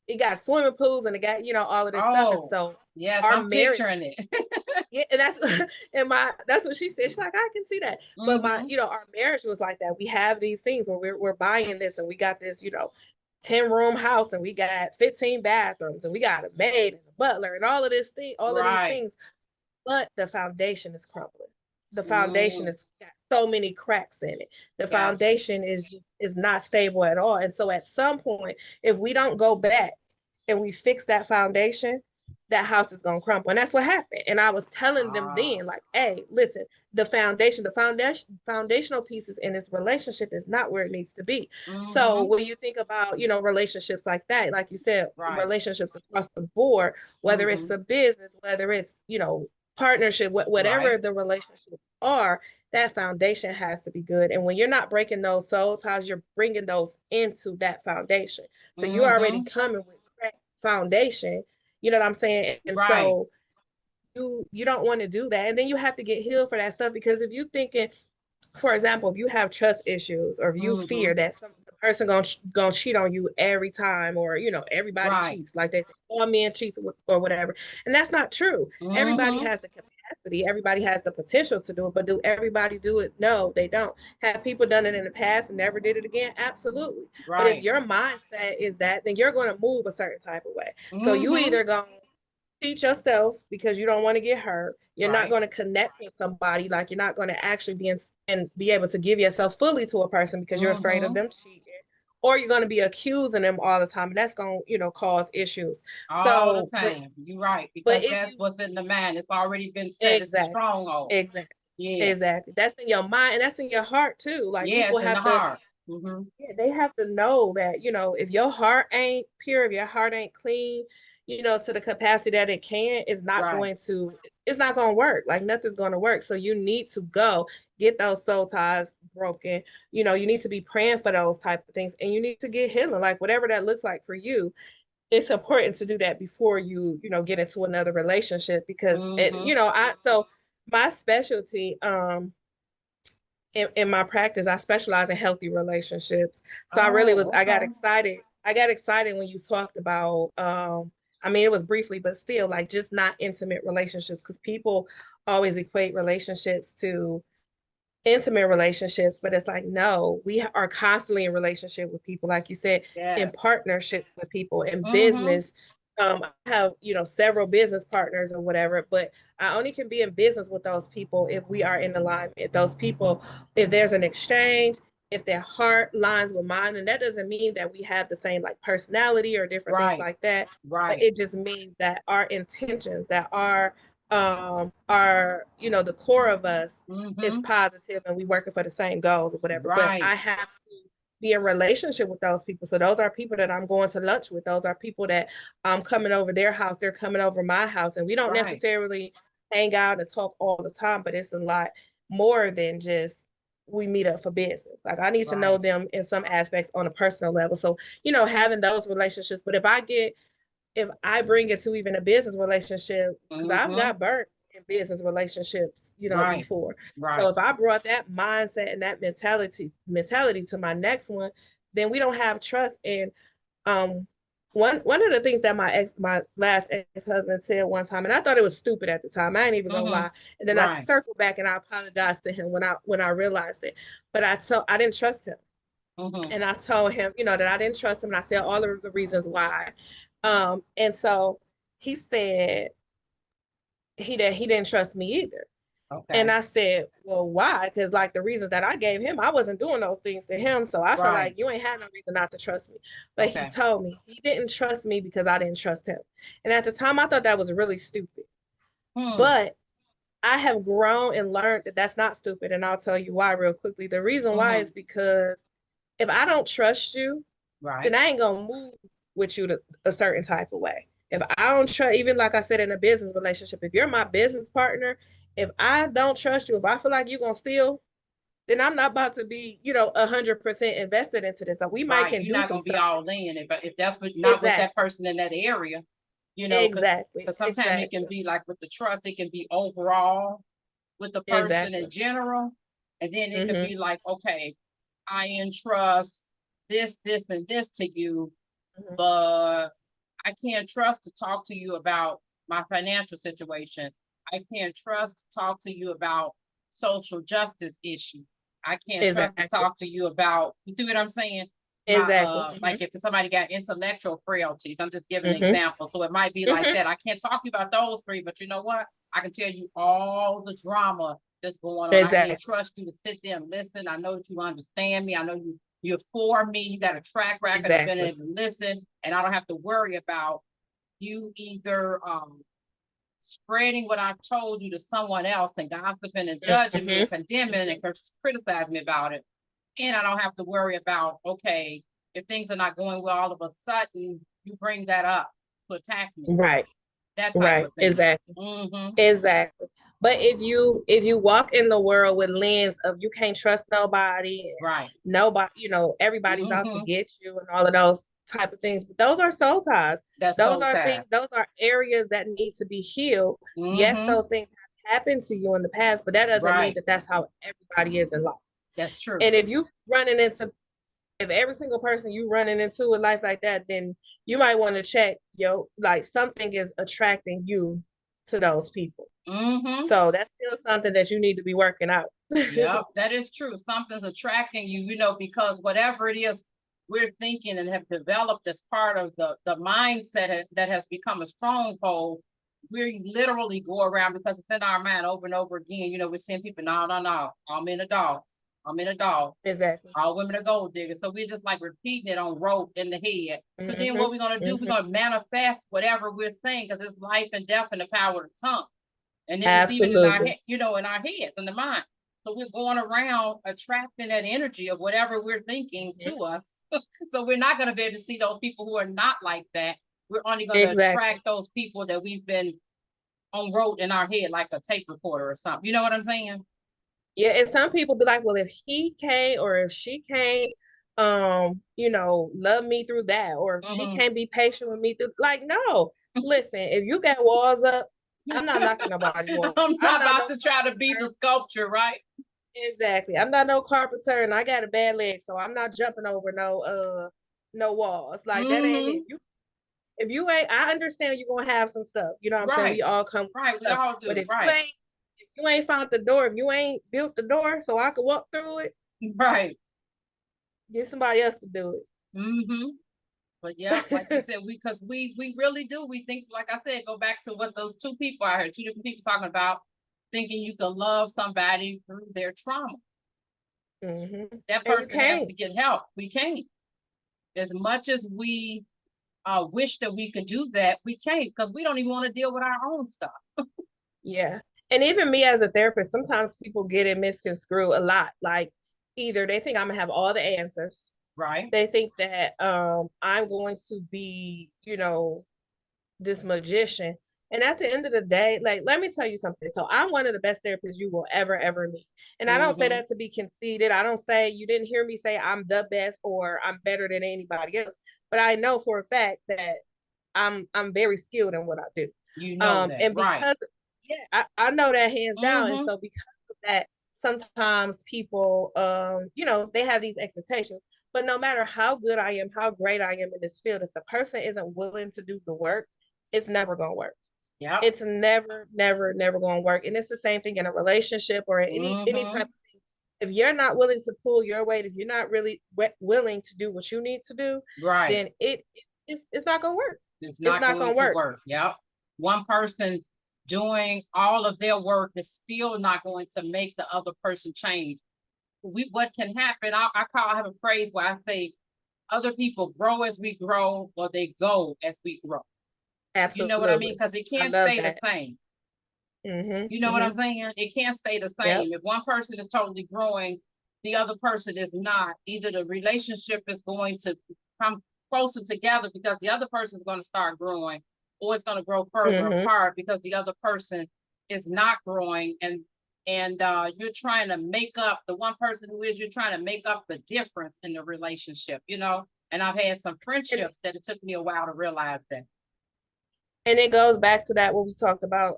It got swimming pools and it got, all of this stuff. And so yes, I'm picturing it. Yeah, and that's what she said. She's like, I can see that. But our marriage was like that. We have these things where we're buying this and we got this, 10-room house and we got 15 bathrooms and we got a maid and a butler and all of these things. But the foundation is crumbling. The foundation has got so many cracks in it. The foundation is not stable at all. And so at some point, if we don't go back and we fix that foundation, that house is gonna crumble. And that's what happened. And I was telling them then, like, hey, listen, foundational pieces in this relationship is not where it needs to be. So when you think about, relationships like that, like you said, Right. relationships across the board, whether it's a business, whether it's, partnership, whatever the relationships are, that foundation has to be good. And when you're not breaking those soul ties, you're bringing those into that foundation. So you're already coming with cracked foundation. You know what I'm saying? And Right. so you don't want to do that. And then you have to get healed for that stuff, because if you thinking, for example, if you have trust issues, or if you fear that some person gonna cheat on you every time, or everybody Right. cheats, like they say, all men cheat or whatever, and that's not true. Everybody has the capacity, everybody has the potential to do it, but do everybody do it? No, they don't. Have people done it in the past and never did it again? Absolutely. But if Right. your mindset is that, then you're going to move a certain type of way. So you either going to teach yourself because you don't want to get hurt. You're not going to connect with somebody, like you're not going to actually be and be able to give yourself fully to a person because you're afraid of them cheating, or you're going to be accusing them all the time, and that's going to cause issues all so the time. You're right, but because if that's you what's in the mind. It's already been said. It's a exactly stronghold. exactly Yeah. exactly that's in your mind, and that's in your heart too. Like Yeah, people it's in the have to, heart. yeah, they have to know that, if your heart ain't pure, if your heart ain't clean, to the capacity that it can, Right. it's not going to work. Like nothing's going to work. So you need to go get those soul ties broken. You need to be praying for those type of things, and you need to get healing, like whatever that looks like for you. It's important to do that before you get into another relationship, because so my specialty, in my practice, I specialize in healthy relationships. So Oh, I got okay. excited. I got excited when you talked about, I mean, it was briefly, but still, like, just not intimate relationships, because people always equate relationships to intimate relationships, but it's like, no, we are constantly in relationship with people, like you said, in Yes. partnership with people, in business. I have, several business partners or whatever, but I only can be in business with those people if we are in alignment. Those people, if there's an exchange, if their heart lines with mine, and that doesn't mean that we have the same like personality or different things Right. like that, but Right. it just means that our intentions, that are the core of us is positive, and we working for the same goals or whatever. But Right. I have to be in relationship with those people. So those are people that I'm going to lunch with. Those are people that I'm coming over their house. They're coming over my house, and we don't Right. necessarily hang out and talk all the time, but it's a lot more than just we meet up for business. Like I need to know Right. them in some aspects on a personal level. So, having those relationships. But if I bring it to even a business relationship, because I've got burnt in business relationships, Right. before. So Right. if I brought that mindset and that mentality to my next one, then we don't have trust. And um one of the things that my last ex-husband said one time, and I thought it was stupid at the time. I ain't even gonna lie. And then I Right. circled back and I apologized to him when I realized it. But I didn't trust him. And I told him, that I didn't trust him, and I said all of the reasons why. And so he said he didn't trust me either. And Okay. I said, well, why? Because like the reasons that I gave him, I wasn't doing those things to him. So I felt Right. like you ain't had no reason not to trust me. But he Okay. told me he didn't trust me because I didn't trust him. And at the time, I thought that was really stupid. But I have grown and learned that that's not stupid. And I'll tell you why real quickly. The reason why is because if I don't trust you, then Right. I ain't gonna move with you a certain type of way. If I don't trust, even like I said in a business relationship, if you're my business partner, if I don't trust you, if I feel like you're gonna steal, then I'm not about to be, 100% invested into this. So we might Right. can You're do not some gonna be stuff. all in if that's what not with that Exactly. person in that area, Exactly. because sometimes it can Exactly. be like with the trust, it can be overall with the person in Exactly. general, and then it could Mm-hmm. be like, okay, I entrust this, and this to you, Mm-hmm. but I can't trust to talk to you about my financial situation. I can't trust to talk to you about social justice issues. I can't trust to Exactly. talk to you about, you see what I'm saying? My Exactly. like if somebody got intellectual frailties, I'm just giving an Mm-hmm. example. So it might be like Mm-hmm. that. I can't talk to you about those three, but you know what? I can tell you all the drama that's going on. I can't Exactly. trust you to sit there and listen. I know that you understand me. I know you're for me. You got a track record of being Exactly. able to listen, and I don't have to worry about you either spreading what I've told you to someone else and gossiping and judging me and condemning and criticizing me about it. And I don't have to worry about, okay, if things are not going well, all of a sudden you bring that up to attack me. Right. That type Right. of thing. Exactly. Exactly. But if you walk in the world with lens of you can't trust nobody, right? Nobody, everybody's out to get you and all of those type of things. But those are soul ties. That's those soul are ties. things. Those are areas that need to be healed. Yes, those things have happened to you in the past, but that doesn't mean that that's how everybody is in life. That's true. And if every single person you running into in life like that, then you might want to check, like something is attracting you to those people. So that's still something that you need to be working out. Yeah, that is true. Something's attracting you, because whatever it is we're thinking and have developed as part of the mindset that has become a stronghold, we literally go around because it's in our mind over and over again. We're seeing people, no, I'm in a dog. I'm in a dog. Exactly. All women are gold diggers. So we're just like repeating it on rote in the head. So then what we're going to do, we're going to manifest whatever we're saying, because it's life and death and the power of the tongue. And then it's even in our head, in our heads, in the mind. So we're going around attracting that energy of whatever we're thinking to us. So we're not going to be able to see those people who are not like that. We're only going to attract those people that we've been on road in our head, like a tape recorder or something. You know what I'm saying? Yeah, and some people be like, well, if he can't or if she can't, love me through that, or if she can't be patient with me through, like, no, listen, if you got walls up, I'm not knocking nobody's walls. I'm not about to try to be the sculpture, right? Exactly. I'm not no carpenter, and I got a bad leg, so I'm not jumping over no walls. Like that ain't it. If you ain't, I understand you're gonna have some stuff. You know what I'm saying? We all come right. We all do. But if you ain't found the door, if you ain't built the door so I could walk through it, right, get somebody else to do it. But yeah, like you said, because we really do. We think, like I said, go back to what those two people I heard, two different people talking about, thinking you can love somebody through their trauma. That person has to get help. We can't. As much as we wish that we could do that, we can't, because we don't even want to deal with our own stuff. Yeah. And even me as a therapist, sometimes people get it misconstrued a lot. Like, either they think I'm gonna have all the answers. Right. They think that I'm going to be, this magician. And at the end of the day, like, let me tell you something. So I'm one of the best therapists you will ever meet. And I don't say that to be conceited. I don't say, you didn't hear me say I'm the best or I'm better than anybody else. But I know for a fact that I'm very skilled in what I do. That, and because I know that hands down. And so because of that, sometimes people they have these expectations. But no matter how good I am, how great I am in this field, if the person isn't willing to do the work, it's never gonna work. Yeah, it's never gonna work. And it's the same thing in a relationship or any type of thing. If you're not willing to pull your weight, if you're not really willing to do what you need to do, then it's not gonna work. It's not going to work. Yep. One person doing all of their work is still not going to make the other person change. What can happen, I have a phrase where I say, other people grow as we grow, or they go as we grow. Absolutely. You know what I mean? Because it can't stay the same. You know what I'm saying? It can't stay the same. If one person is totally growing, the other person is not. Either the relationship is going to come closer together because the other person is going to start growing, or it's going to grow further apart because the other person is not growing, and you're trying to make up, the one person who is, you're trying to make up the difference in the relationship, and I've had some friendships that it took me a while to realize that. And it goes back to that what we talked about,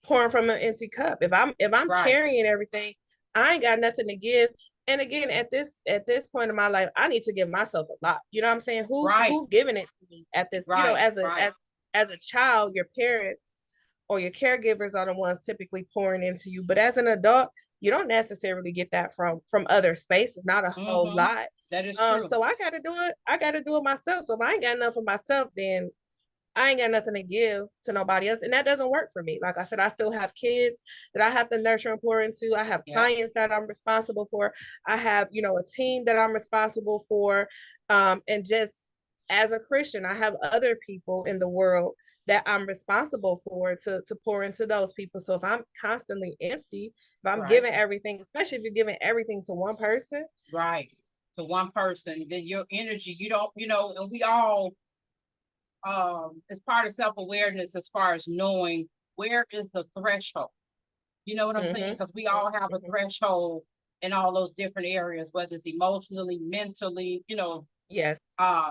pouring from an empty cup. If I'm carrying everything, I ain't got nothing to give. And again, at this point in my life, I need to give myself a lot. You know what I'm saying? Who's giving it to me at this? As a child, your parents or your caregivers are the ones typically pouring into you. But as an adult, you don't necessarily get that from other spaces, not a whole lot. That is true. So I gotta do it. I gotta do it myself. So if I ain't got enough for myself, then I ain't got nothing to give to nobody else. And that doesn't work for me. Like I said, I still have kids that I have to nurture and pour into. I have clients that I'm responsible for. I have, a team that I'm responsible for. And just as a Christian, I have other people in the world that I'm responsible for to pour into those people. So if I'm constantly empty, if I'm Right. giving everything, especially if you're giving everything to one person, Right. To one person, then your energy, you don't, and we all it's part of self-awareness as far as knowing where is the threshold. You know what I'm saying? hmm Because we all have a hmm threshold in all those different areas, whether it's emotionally, mentally, yes,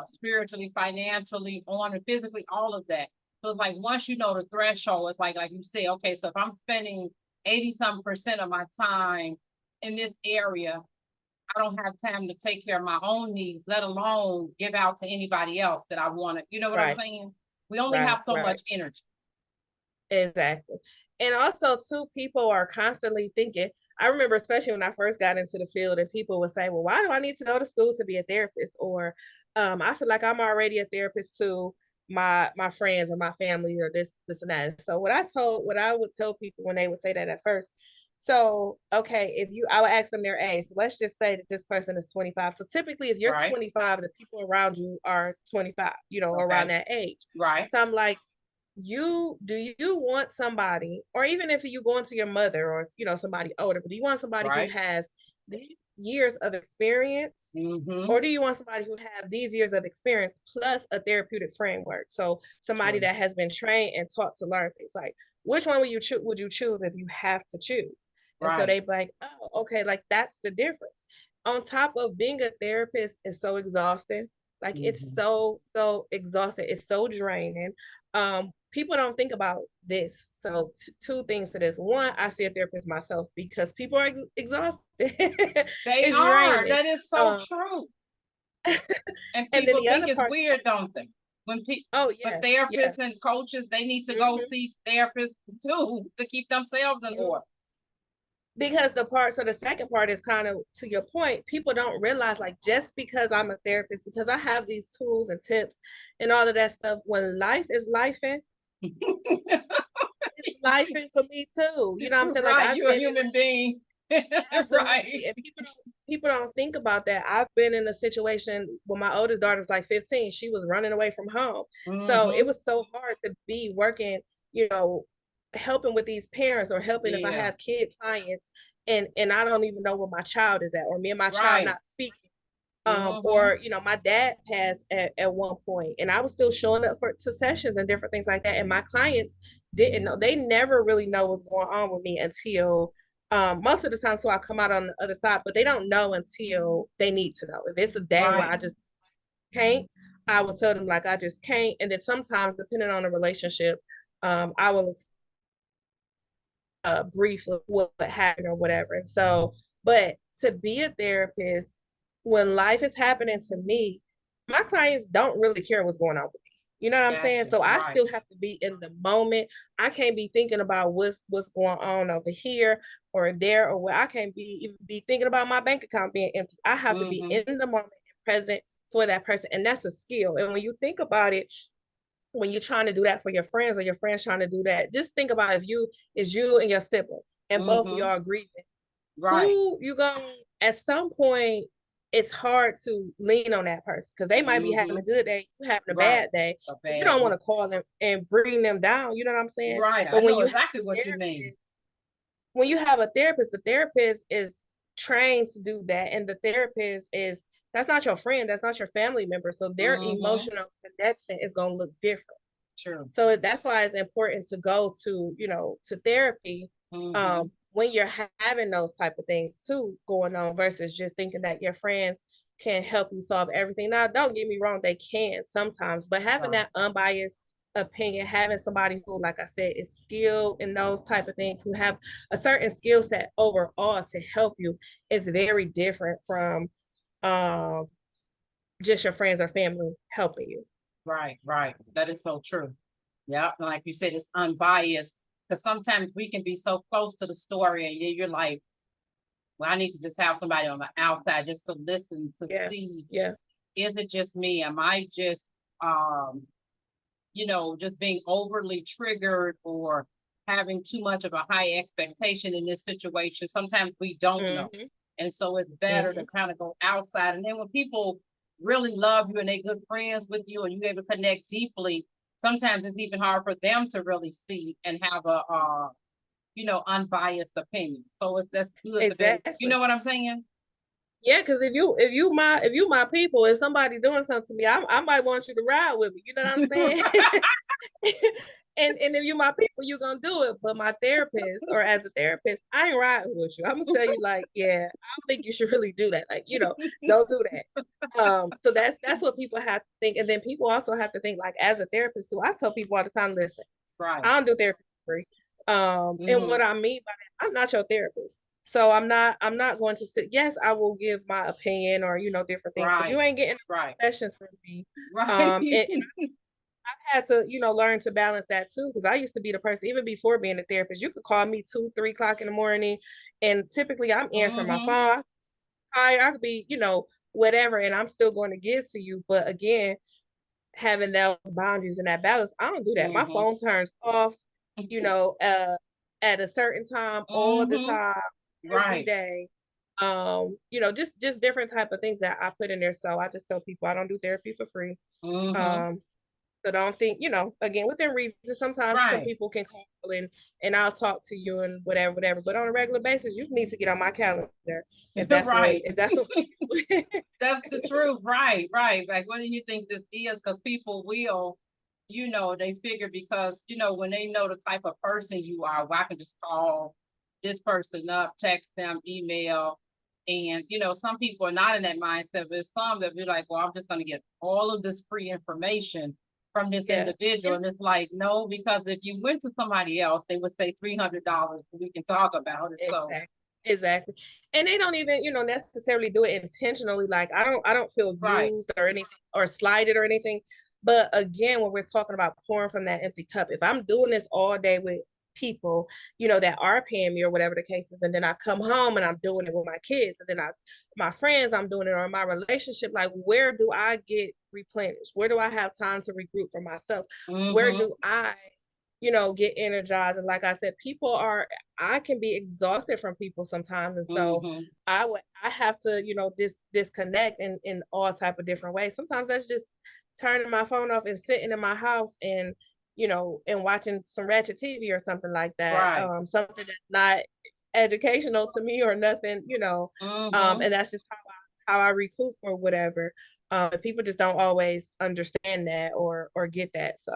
spiritually, financially, on and physically, all of that. So it's like once you know the threshold, it's like you say, okay, so if I'm spending 80% of my time in this area, I don't have time to take care of my own needs, let alone give out to anybody else that I want to. You know what I'm right, saying? We only right, have so right. much energy. Exactly. And also, too, people are constantly thinking. I remember, especially when I first got into the field, and people would say, well, why do I need to go to school to be a therapist? Or I feel like I'm already a therapist to my friends or my family or this and that. So what I would tell people when they would say that at first. So, okay, I would ask them their age. So let's just say that this person is 25. So typically, if you're Right. 25, the people around you are 25, around Okay. that age. Right. So I'm like, do you want somebody, or even if you go into your mother or somebody older, but do you want somebody who Right. has these years of experience, Mm-hmm. or do you want somebody who have these years of experience plus a therapeutic framework? So somebody True. that has been trained and taught to learn things. Like, which one would you choose if you have to choose? And so Right. they be like, oh, okay, like that's the difference. On top of being a therapist is so exhausting. Like it's Mm-hmm. so exhausting. It's so draining. People don't think about this. So two things to this. One, I see a therapist myself because people are exhausted. They It's are. draining. That is so Um, true. And and then people the think other it's part, weird, don't they? oh But yeah, yeah. therapists and coaches, they need to go hmm see therapists too to keep themselves in hmm order. Because so the second part is kind of to your point, people don't realize, like, just because I'm a therapist, because I have these tools and tips and all of that stuff, when life is lifing, it's lifing for me too. You know what I'm saying? Like Right, I've you're a been in human being. Right. absolutely, and people don't think about that. I've been in a situation when my oldest daughter was like 15. She was running away from home, so it Mm-hmm. was so hard to be working, helping with these parents or helping if I Yeah. have kid clients, and I don't even know where my child is at, or me and my child Right. not speaking. Mm-hmm. Or my dad passed at one point, and I was still showing up to sessions and different things like that. And my clients didn't know; they never really know what's going on with me until most of the time. So I come out on the other side, but they don't know until they need to know. If it's a day where Right. I just can't, I will tell them like I just can't. And then sometimes, depending on the relationship, I will brief of what happened or whatever. So, but to be a therapist, when life is happening to me, my clients don't really care what's going on with me. You know what I'm saying? Gotcha. So I Right. still have to be in the moment. I can't be thinking about what's going on over here or there, or where I can't even be thinking about my bank account being empty. I have to be Mm-hmm. in the moment and present for that person. And that's a skill. And when you think about it, when you're trying to do that for your friends or your friends trying to do that, just think about if you and your sibling and both of Mm-hmm. y'all are grieving, Right. who you going at some point it's hard to lean on that person because they might be having Mm-hmm. a good day, you having a Right. bad day, A but you bad don't want one. to call them and bring them down. You know what I'm saying? Right. I But when know you have exactly a what you mean. therapist, the therapist is trained to do that. And the therapist is that's not your friend, that's not your family member. So their Mm-hmm. emotional connection is gonna look different. True. So that's why it's important to go to therapy Mm-hmm. when you're having those type of things too going on versus just thinking that your friends can help you solve everything. Now, don't get me wrong, they can sometimes, but having Right. that unbiased opinion, having somebody who, like I said, is skilled in those type of things, who have a certain skill set overall to help you is very different from um just your friends or family helping you. Right. Right. That is so true. Yeah. Like you said, it's unbiased because sometimes we can be so close to the story and you're like, well, I need to just have somebody on the outside just to listen to Yeah. see, Yeah. is it just me? Am I just um, just being overly triggered or having too much of a high expectation in this situation? Sometimes we don't know. hmm And so it's better to hmm kind of go outside. And then when people really love you and they good friends with you and you're able to connect deeply, sometimes it's even hard for them to really see and have a unbiased opinion. So that's good to be, you Exactly. know what I'm saying? Yeah, because if you my people, if somebody doing something to me, I might want you to ride with me. You know what I'm saying? And if you my people, you gonna do it. But my therapist, or as a therapist, I ain't riding with you. I'm gonna tell you, like, yeah, I don't think you should really do that. Like, don't do that. So that's what people have to think. And then people also have to think, like, as a therapist too, I tell people all the time, listen, Right. I don't do therapy for free. And Hmm. what I mean by that, I'm not your therapist. So I'm not going to sit. Yes, I will give my opinion or different things, but you Right. ain't getting Right. sessions from me. Right. And I've had to, learn to balance that too, because I used to be the person, even before being a therapist, you could call me 2, 3 o'clock in the morning, and typically I'm answering my Hmm. phone. I could be, whatever, and I'm still going to give to you. But again, having those boundaries and that balance, I don't do that. My Hmm. phone turns off, you know, uh, at a certain time, all the Hmm. time, every Right. day. Just different type of things that I put in there. So I just tell people I don't do therapy for free. Hmm. Um, so don't think, again, within reason, sometimes some Right. people can call and I'll talk to you and whatever, whatever. But on a regular basis, you need to get on my calendar Right. if that's what That's the truth. Right. Right. Like, what do you think this is? Because people will, they figure because, when they know the type of person you are, well, I can just call this person up, text them, email. And, some people are not in that mindset. There's some that be like, well, I'm just going to get all of this free information from this yeah. individual. And it's like, no, because if you went to somebody else, they would say $300. We can talk about it. So, Exactly. Exactly. And they don't even, necessarily do it intentionally. Like I don't feel right. used or anything or slighted or anything. But again, when we're talking about pouring from that empty cup, if I'm doing this all day with people, that are paying me or whatever the case is, and then I come home and I'm doing it with my kids, and then my friends, I'm doing it, or my relationship, like where do I get replenished? Where do I have time to regroup for myself? Where Mm-hmm. do I get energized? And like I said, I can be exhausted from people sometimes. And so Mm-hmm. I have to, disconnect in all type of different ways. Sometimes that's just turning my phone off and sitting in my house and, and watching some ratchet TV or something like that. Right. Something that's not educational to me or nothing, Mm-hmm. and that's just how I recoup or whatever. People just don't always understand that or get that. So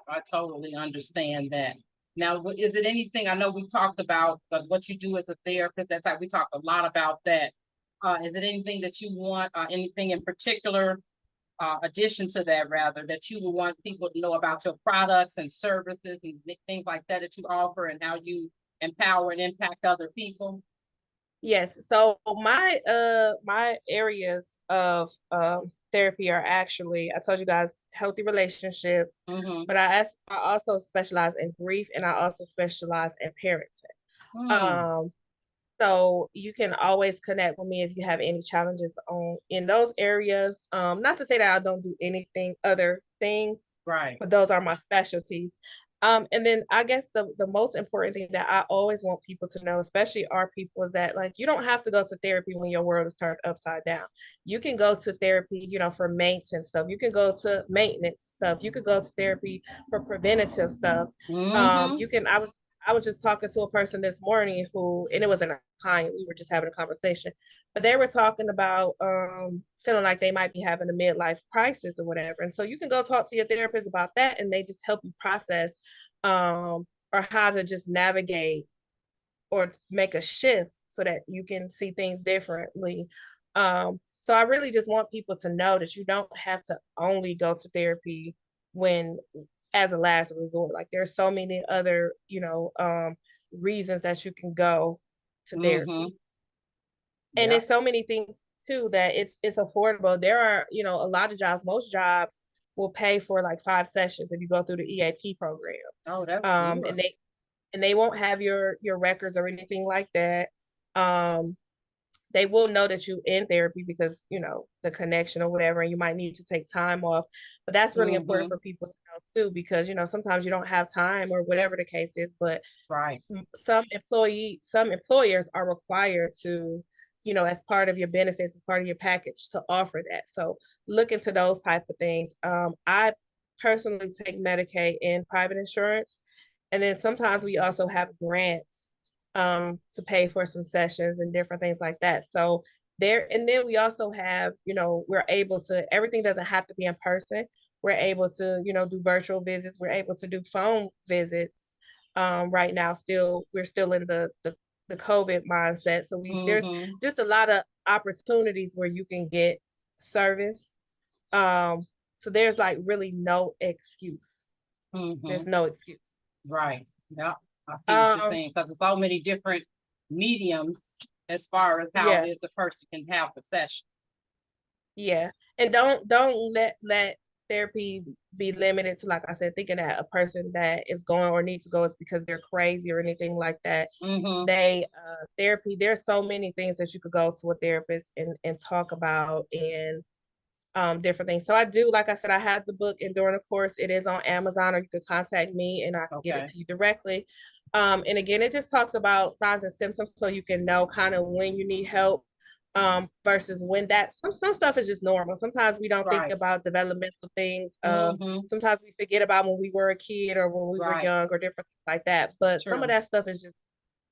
I totally understand that. Now, is it anything? I know we talked about what you do as a therapist. That's how we talked a lot about that. Is it anything that you want, anything in particular, addition to that, rather, that you would want people to know about your products and services and things like that you offer and how you empower and impact other people? yes. So my areas of therapy are actually, I told you guys, healthy relationships, Mm-hmm. but I also specialize in grief, and I also specialize in parenting. Mm, Um so you can always connect with me if you have any challenges on in those areas. Not to say that I don't do anything other things, right. but those are my specialties. And then I guess the most important thing that I always want people to know, especially our people, is that, like, you don't have to go to therapy when your world is turned upside down. You can go to therapy, for maintenance stuff. You can go to maintenance stuff. You could go to therapy for preventative stuff. Mm-hmm. You can. I was just talking to a person this morning and it wasn't a client. We were just having a conversation, but they were talking about feeling like they might be having a midlife crisis or whatever. And so you can go talk to your therapist about that, and they just help you process or how to just navigate or make a shift so that you can see things differently. So I really just want people to know that you don't have to only go to therapy when as a last resort. Like, there's so many other, reasons that you can go to Mm-hmm. therapy. And Yeah. there's so many things too that it's affordable. There are, a lot of jobs, most jobs will pay for like 5 sessions if you go through the EAP program. Oh, that's Um, good. and they and they won't have your records or anything like that. Um, they will know that you in therapy because the connection or whatever, and you might need to take time off. But that's really important Mm-hmm. for people to know too, because sometimes you don't have time or whatever the case is. But Right. some employers are required to as part of your benefits, as part of your package to offer that. So look into those type of things. I personally take Medicaid and private insurance. And then sometimes we also have grants to pay for some sessions and different things like that. So there, and then we also have, we're able to, everything doesn't have to be in person. We're able to, do virtual visits. We're able to do phone visits. Right now, we're still in the COVID mindset. So there's just a lot of opportunities where you can get service. So there's like really no excuse. There's no excuse. Right. Yeah. I see what you're saying, because there's so many different mediums as far as how it is the person can have the session. Yeah. And don't let therapy be limited to, like I said, thinking that a person that is going or needs to go is because they're crazy or anything like that. Therapy, there's so many things that you could go to a therapist and talk about, and different things. So I do, like I said, I have the book Enduring the Course. It is on Amazon, or you can contact me and I can get it to you directly. And again, it just talks about signs and symptoms so you can know kind of when you need help, versus when some stuff is just normal. Sometimes we don't think about developmental things. Sometimes we forget about when we were a kid or when we were young or different things like that. But some of that stuff is just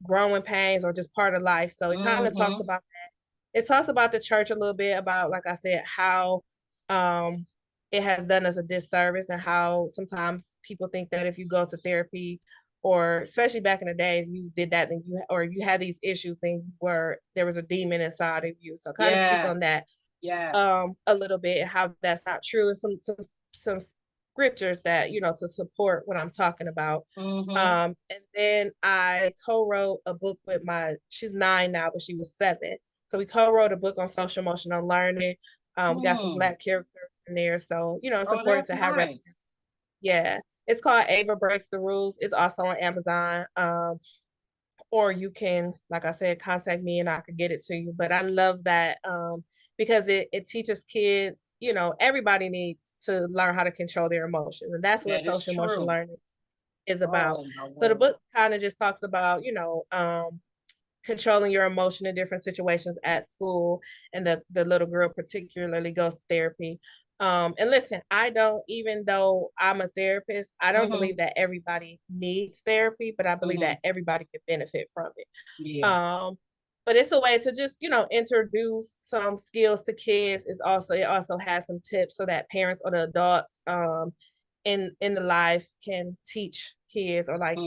growing pains or just part of life. So it kind of talks about that. It talks about the church a little bit, about, like I said, how it has done us a disservice, and how sometimes people think that if you go to therapy, or especially back in the day, if you did that, then if you had these issues, then there was a demon inside of you. So kind of speak on that a little bit, and how that's not true, and some scriptures that, to support what I'm talking about. And then I co-wrote a book with she's 9 now, but she was 7. So we co-wrote a book on social emotional learning. We got some Black characters in there. So, it's important to have Yeah. It's called Ava Breaks the Rules. It's also on Amazon. Or you can, like I said, contact me and I could get it to you. But I love that because it teaches kids, everybody needs to learn how to control their emotions. And that's what social emotional learning is about. So the book kind of just talks about, controlling your emotion in different situations at school. And the little girl particularly goes to therapy. And listen, even though I'm a therapist, I don't believe that everybody needs therapy, but I believe that everybody can benefit from it. But it's a way to just, introduce some skills to kids. It also has some tips so that parents or the adults in the life can teach kids, or like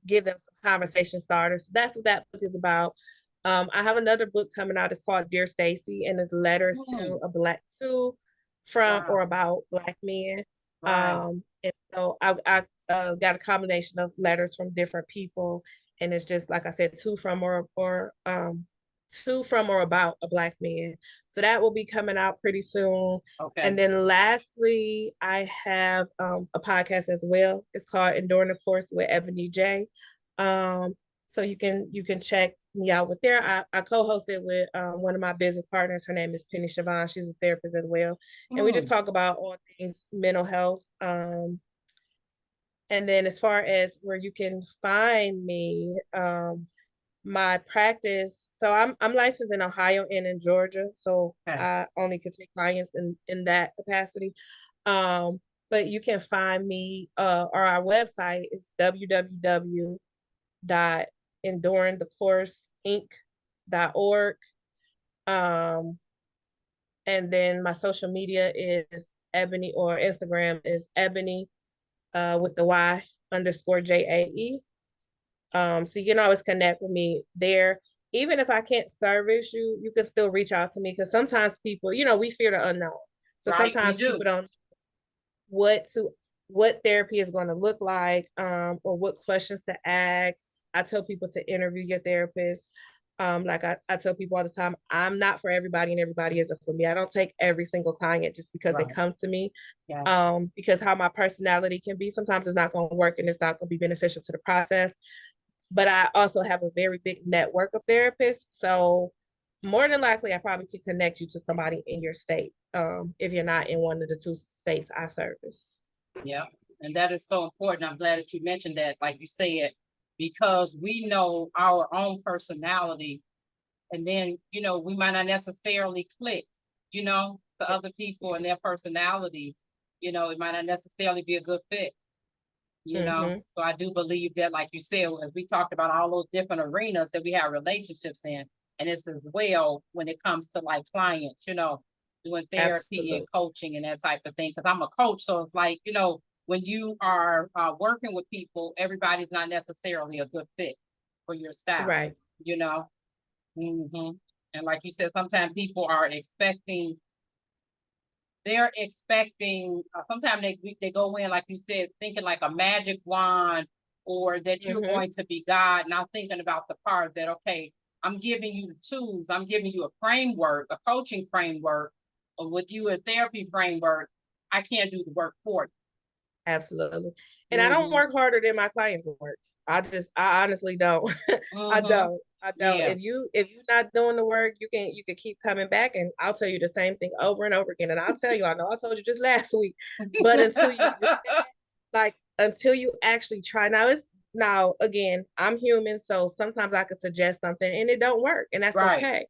give them some conversation starters. That's what that book is about. I have another book coming out. It's called Dear Stacy, and it's letters from or about Black men. And so I got a combination of letters from different people, and it's just, like I said, two from or about a Black man. So that will be coming out pretty soon. And then lastly, I have a podcast as well. It's called Enduring the Course with Ebony J. So you can check me out with there. I co-host it with one of my business partners. Her name is Penny Siobhan. She's a therapist as well. And we just talk about all things mental health. And then as far as where you can find me, my practice. So I'm licensed in Ohio and in Georgia. So I only can take clients in that capacity. But you can find me, or our website is www.enduringthecourse.org. And then my social media is Ebony, or Instagram is Ebony with the Y_JAE. So you can always connect with me there. Even if I can't service you, you can still reach out to me, because sometimes people, we fear the unknown. So sometimes people don't know what therapy is going to look like, or what questions to ask. I tell people to interview your therapist. Like I tell people all the time, I'm not for everybody and everybody isn't for me. I don't take every single client just because they come to me. Because how my personality can be, sometimes it's not going to work and it's not going to be beneficial to the process. But I also have a very big network of therapists. So more than likely, I probably could connect you to somebody in your state, if you're not in one of the 2 states I service. Yeah, and that is so important. I'm glad that you mentioned that, like you said, because we know our own personality And then, we might not necessarily click, to other people and their personalities, it might not necessarily be a good fit. So I do believe that, like you said, as we talked about all those different arenas that we have relationships in, and it's as well when it comes to like clients, doing therapy and Absolutely. coaching and that type of thing. Because I'm a coach, so it's like, when you are working with people, everybody's not necessarily a good fit for your style, Right. hmm And like you said, sometimes people are expecting, sometimes they go in, like you said, thinking like a magic wand, or that you're going to be God, not thinking about the part that, okay, I'm giving you the tools, I'm giving you a framework, a coaching framework, or with you a therapy framework. I can't do the work for you. Absolutely. And I don't work harder than my clients work. I honestly don't. I don't. Yeah. If you're not doing the work, you can keep coming back, and I'll tell you the same thing over and over again. And I'll tell you, I know I told you just last week, but until you do that, until you actually try. Now again, I'm human, so sometimes I could suggest something and it don't work, and that's Right. okay.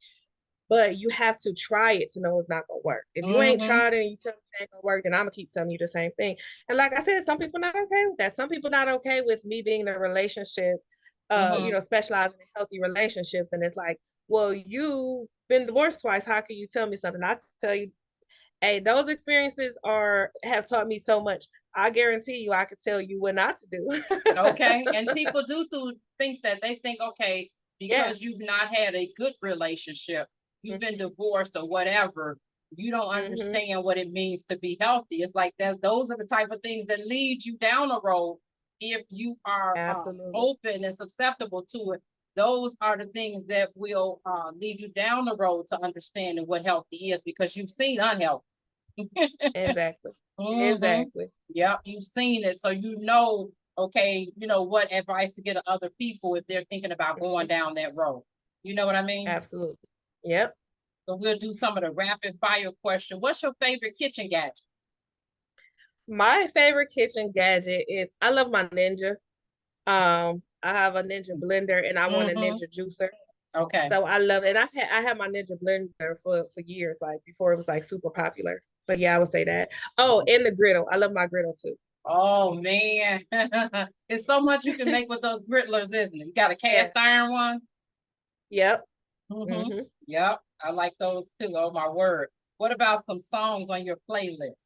But you have to try it to know it's not gonna work. If you ain't tried it and you tell me it ain't gonna work, then I'm gonna keep telling you the same thing. And like I said, some people not okay with that. Some people not okay with me being in a relationship, specializing in healthy relationships. And it's like, well, you've been divorced twice. How can you tell me something? I tell you, hey, those experiences have taught me so much. I guarantee you, I could tell you what not to do. Okay. And people do think that they think, okay, Yeah. because you've not had a good relationship, you've been divorced or whatever, you don't understand what it means to be healthy. It's like that. Those are the type of things that lead you down a road. If you are open and susceptible to it, those are the things that will lead you down the road to understanding what healthy is, because you've seen unhealthy. Exactly. Exactly. Yep, you've seen it, so okay, what advice to get to other people if they're thinking about going down that road. You know what I mean? Absolutely. Yep. So we'll do some of the rapid fire question. What's your favorite kitchen gadget? My favorite kitchen gadget is, I love my Ninja. I have a Ninja blender and I want a Ninja juicer. Okay. So I love it. And I had my Ninja blender for years, like before it was like super popular. But yeah, I would say that. Oh, and the griddle. I love my griddle too. Oh man. It's so much you can make with those griddlers, isn't it? You got a cast iron one? Yep. Yep. I like those too. Oh my word. What about some songs on your playlist?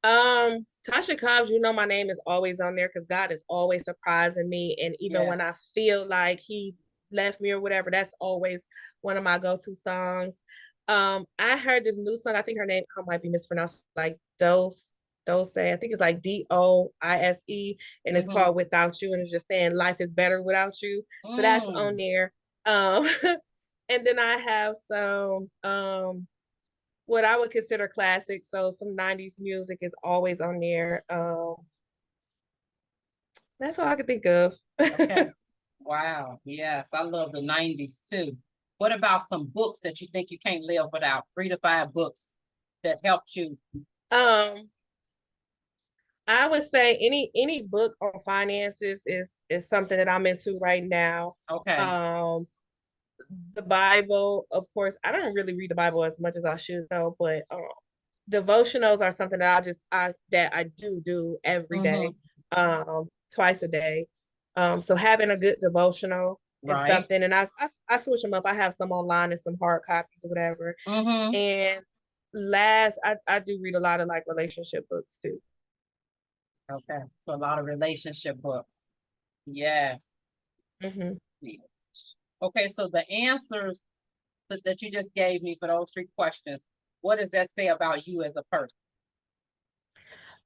Tasha Cobbs, You Know My Name is always on there because God is always surprising me. And even when I feel like he left me or whatever, that's always one of my go-to songs. I heard this new song. I think her name, I might be mispronounced, like Dose. I think it's like Doise, and it's called Without You, and it's just saying life is better without you. So that's on there. And then I have some what I would consider classic. So some 90s music is always on there. That's all I can think of. Okay. Wow. Yes, I love the 90s too. What about some books that you think you can't live without? 3 to 5 books that helped you. I would say any book on finances is something that I'm into right now. Okay. The Bible, of course, I don't really read the Bible as much as I should though, but devotionals are something that I do every day, twice a day. So having a good devotional is something, and I switch them up. I have some online and some hard copies or whatever. And last, I do read a lot of like relationship books too. Okay, so a lot of relationship books. Yes. Okay, so the answers that you just gave me for those 3 questions, what does that say about you as a person?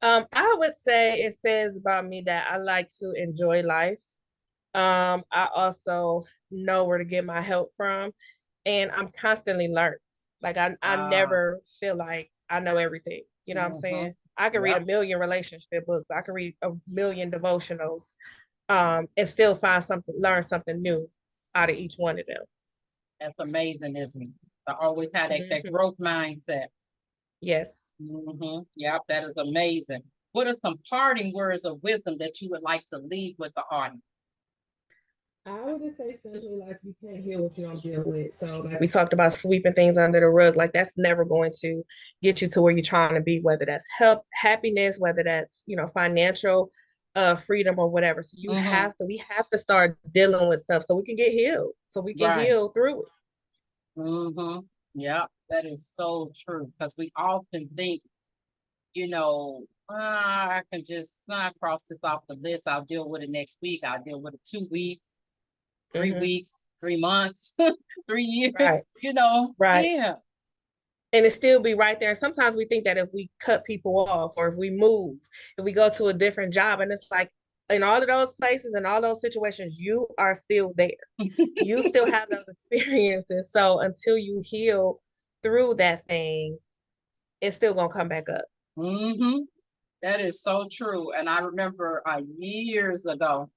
I would say it says about me that I like to enjoy life. I also know where to get my help from, and I'm constantly learning. Like I never feel like I know everything. You know what I'm saying? I can read a million relationship books. I can read a million devotionals, and still learn something new out of each one of them. That's amazing, isn't it? I always had that growth mindset. Yes. Yep, that is amazing. What are some parting words of wisdom that you would like to leave with the audience? I would just say simply like you can't heal what you don't deal with. So like we talked about sweeping things under the rug, like that's never going to get you to where you're trying to be, whether that's health, happiness, whether that's, financial freedom or whatever. So Mm-hmm. we have to start dealing with stuff so we can get healed, so we can Right. heal through it. Mm-hmm. Yeah, that is so true. Because we often think, I can just cross this off the list. I'll deal with it next week. I'll deal with it 2 weeks, three Hmm. weeks, 3 months, 3 years, Right, right. Yeah. And it still be right there. And sometimes we think that if we cut people off or if we move, if we go to a different job, and it's like in all of those places and all those situations, you are still there. You still have those experiences. So until you heal through that thing, it's still gonna come back up. Mm-hmm. That is so true. And I remember years ago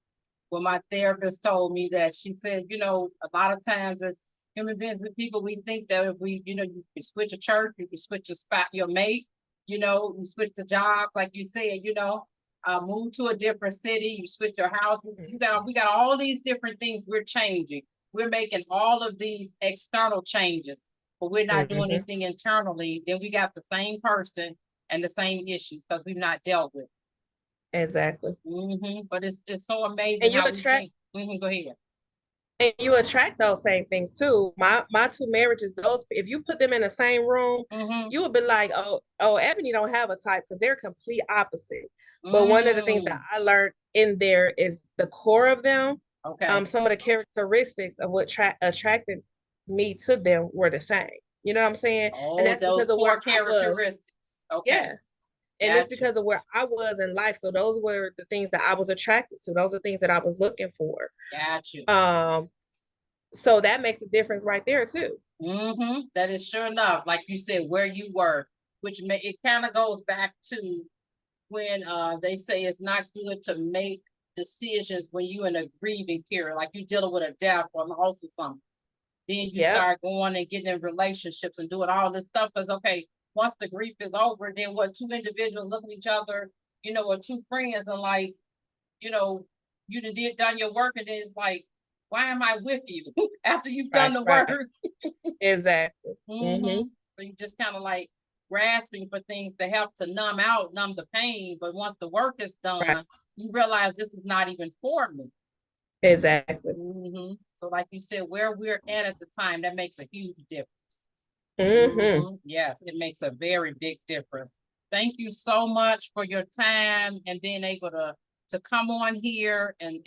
when my therapist told me that she said, a lot of times as human beings with people, we think that if we, you can switch a church, you can switch a spot, your mate, you switch the job, like you said, move to a different city, you switch your house. We got all these different things we're changing. We're making all of these external changes, but we're not doing Hmm. anything internally. Then we got the same person and the same issues because we've not dealt with. Exactly. But it's so amazing And you how we attract think. Go ahead. and you attract those same things too. My two marriages, those if you put them in the same room, Mm-hmm. you would be like, oh, Ebony don't have a type because they're complete opposite. But one of the things that Mm. I learned in there is the core of them. Okay. Some of the characteristics of what attracted me to them were the same. You know what I'm saying? And Oh, that's those because of where core I was. characteristics. Okay. Yeah. And it's Gotcha. because of where I was in life. So those were the things that I was attracted to. Those are things that I was looking for. Gotcha. Um, so that makes a difference right there too. That is sure enough, like you said, where you were, it kind of goes back to when they say it's not good to make decisions when you're in a grieving period, like you dealing with a death or loss or something. Then you Yep. start going and getting in relationships and doing all this stuff. Because okay, once the grief is over, then what, two individuals look at each other, or two friends, and like, you know, you done your work, and then it's like, why am I with you after you've done Right. the work? Right. Exactly. Hmm. So you just kind of like grasping for things to help to numb the pain. But once the work is Right. done, you realize this is not even for me. Exactly. So, like you said, where we're at the time, that makes a huge difference. Hmm. Yes, it makes a very big difference. Thank you so much for your time and being able to come on here and